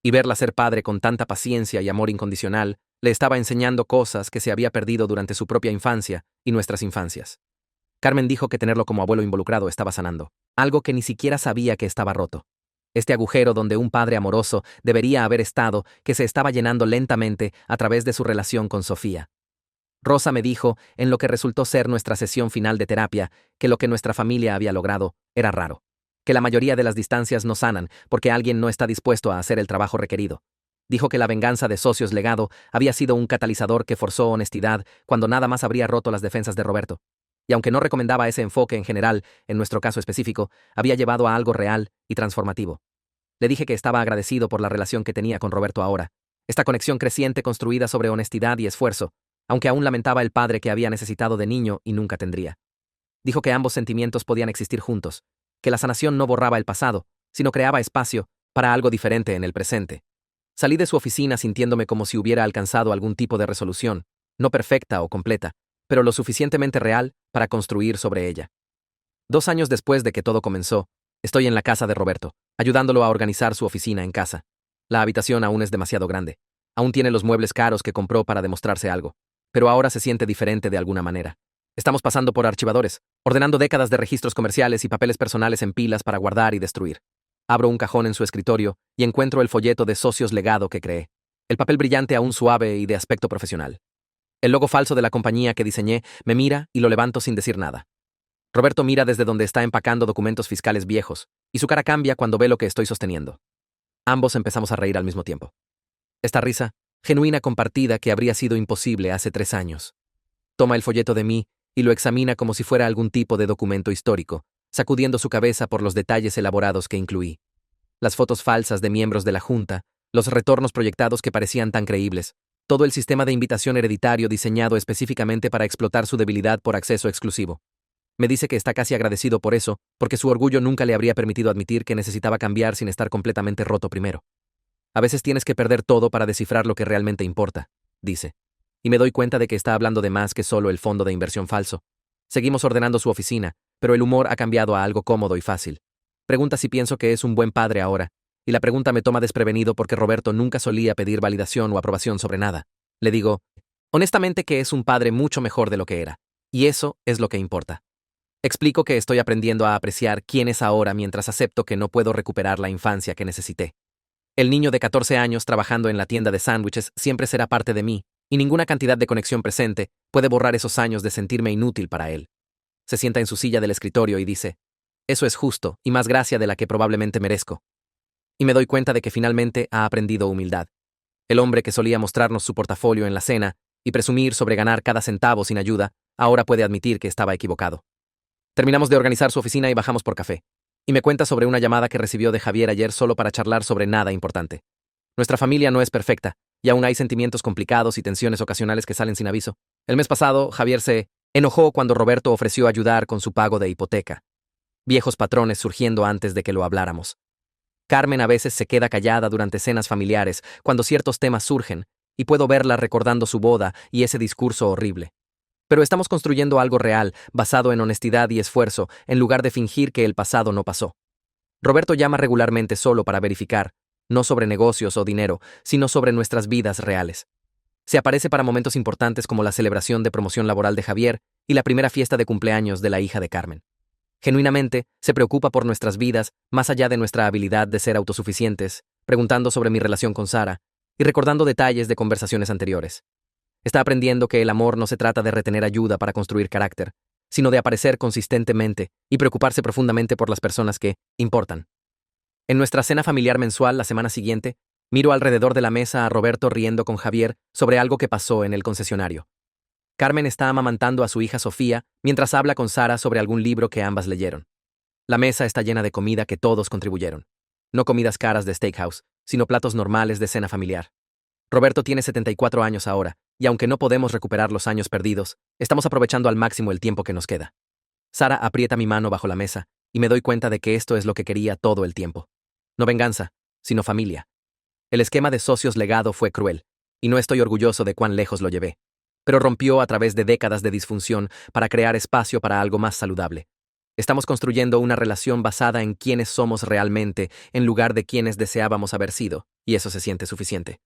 Y verla ser padre con tanta paciencia y amor incondicional le estaba enseñando cosas que se había perdido durante su propia infancia y nuestras infancias. Carmen dijo que tenerlo como abuelo involucrado estaba sanando, algo que ni siquiera sabía que estaba roto. Este agujero donde un padre amoroso debería haber estado, que se estaba llenando lentamente a través de su relación con Sofía. Rosa me dijo, en lo que resultó ser nuestra sesión final de terapia, que lo que nuestra familia había logrado era raro. Que la mayoría de las distancias no sanan porque alguien no está dispuesto a hacer el trabajo requerido. Dijo que la venganza de Socios Legado había sido un catalizador que forzó honestidad cuando nada más habría roto las defensas de Roberto. Y aunque no recomendaba ese enfoque en general, en nuestro caso específico, había llevado a algo real y transformativo. Le dije que estaba agradecido por la relación que tenía con Roberto ahora, esta conexión creciente construida sobre honestidad y esfuerzo, aunque aún lamentaba el padre que había necesitado de niño y nunca tendría. Dijo que ambos sentimientos podían existir juntos, que la sanación no borraba el pasado, sino creaba espacio para algo diferente en el presente. Salí de su oficina sintiéndome como si hubiera alcanzado algún tipo de resolución, no perfecta o completa, pero lo suficientemente real para construir sobre ella. 2 años después de que todo comenzó, estoy en la casa de Roberto, ayudándolo a organizar su oficina en casa. La habitación aún es demasiado grande. Aún tiene los muebles caros que compró para demostrarse algo, pero ahora se siente diferente de alguna manera. Estamos pasando por archivadores, ordenando décadas de registros comerciales y papeles personales en pilas para guardar y destruir. Abro un cajón en su escritorio y encuentro el folleto de Socios Legado que creé. El papel brillante aún suave y de aspecto profesional. El logo falso de la compañía que diseñé me mira y lo levanto sin decir nada. Roberto mira desde donde está empacando documentos fiscales viejos, y su cara cambia cuando ve lo que estoy sosteniendo. Ambos empezamos a reír al mismo tiempo. Esta risa, genuina compartida que habría sido imposible hace 3 años. Toma el folleto de mí y lo examina como si fuera algún tipo de documento histórico, sacudiendo su cabeza por los detalles elaborados que incluí. Las fotos falsas de miembros de la Junta, los retornos proyectados que parecían tan creíbles, todo el sistema de invitación hereditario diseñado específicamente para explotar su debilidad por acceso exclusivo. Me dice que está casi agradecido por eso, porque su orgullo nunca le habría permitido admitir que necesitaba cambiar sin estar completamente roto primero. A veces tienes que perder todo para descifrar lo que realmente importa, dice. Y me doy cuenta de que está hablando de más que solo el fondo de inversión falso. Seguimos ordenando su oficina, pero el humor ha cambiado a algo cómodo y fácil. Pregunta si pienso que es un buen padre ahora, y la pregunta me toma desprevenido porque Roberto nunca solía pedir validación o aprobación sobre nada. Le digo, honestamente, que es un padre mucho mejor de lo que era, y eso es lo que importa. Explico que estoy aprendiendo a apreciar quién es ahora mientras acepto que no puedo recuperar la infancia que necesité. El niño de 14 años trabajando en la tienda de sándwiches siempre será parte de mí, y ninguna cantidad de conexión presente puede borrar esos años de sentirme inútil para él. Se sienta en su silla del escritorio y dice, eso es justo, y más gracia de la que probablemente merezco. Y me doy cuenta de que finalmente ha aprendido humildad. El hombre que solía mostrarnos su portafolio en la cena y presumir sobre ganar cada centavo sin ayuda, ahora puede admitir que estaba equivocado. Terminamos de organizar su oficina y bajamos por café. Y me cuenta sobre una llamada que recibió de Javier ayer solo para charlar sobre nada importante. Nuestra familia no es perfecta, y aún hay sentimientos complicados y tensiones ocasionales que salen sin aviso. El mes pasado, Javier se enojó cuando Roberto ofreció ayudar con su pago de hipoteca. Viejos patrones surgiendo antes de que lo habláramos. Carmen a veces se queda callada durante cenas familiares cuando ciertos temas surgen, y puedo verla recordando su boda y ese discurso horrible. Pero estamos construyendo algo real, basado en honestidad y esfuerzo, en lugar de fingir que el pasado no pasó. Roberto llama regularmente solo para verificar, no sobre negocios o dinero, sino sobre nuestras vidas reales. Se aparece para momentos importantes como la celebración de promoción laboral de Javier y la primera fiesta de cumpleaños de la hija de Carmen. Genuinamente, se preocupa por nuestras vidas, más allá de nuestra habilidad de ser autosuficientes, preguntando sobre mi relación con Sara y recordando detalles de conversaciones anteriores. Está aprendiendo que el amor no se trata de retener ayuda para construir carácter, sino de aparecer consistentemente y preocuparse profundamente por las personas que importan. En nuestra cena familiar mensual la semana siguiente, Miro alrededor de la mesa a Roberto riendo con Javier sobre algo que pasó en el concesionario. Carmen está amamantando a su hija Sofía mientras habla con Sara sobre algún libro que ambas leyeron. La mesa está llena de comida que todos contribuyeron. No comidas caras de steakhouse, sino platos normales de cena familiar. Roberto tiene 74 años ahora, y aunque no podemos recuperar los años perdidos, estamos aprovechando al máximo el tiempo que nos queda. Sara aprieta mi mano bajo la mesa, y me doy cuenta de que esto es lo que quería todo el tiempo. No venganza, sino familia. El esquema de socios legado fue cruel, y no estoy orgulloso de cuán lejos lo llevé, pero rompió a través de décadas de disfunción para crear espacio para algo más saludable. Estamos construyendo una relación basada en quiénes somos realmente en lugar de quienes deseábamos haber sido, y eso se siente suficiente.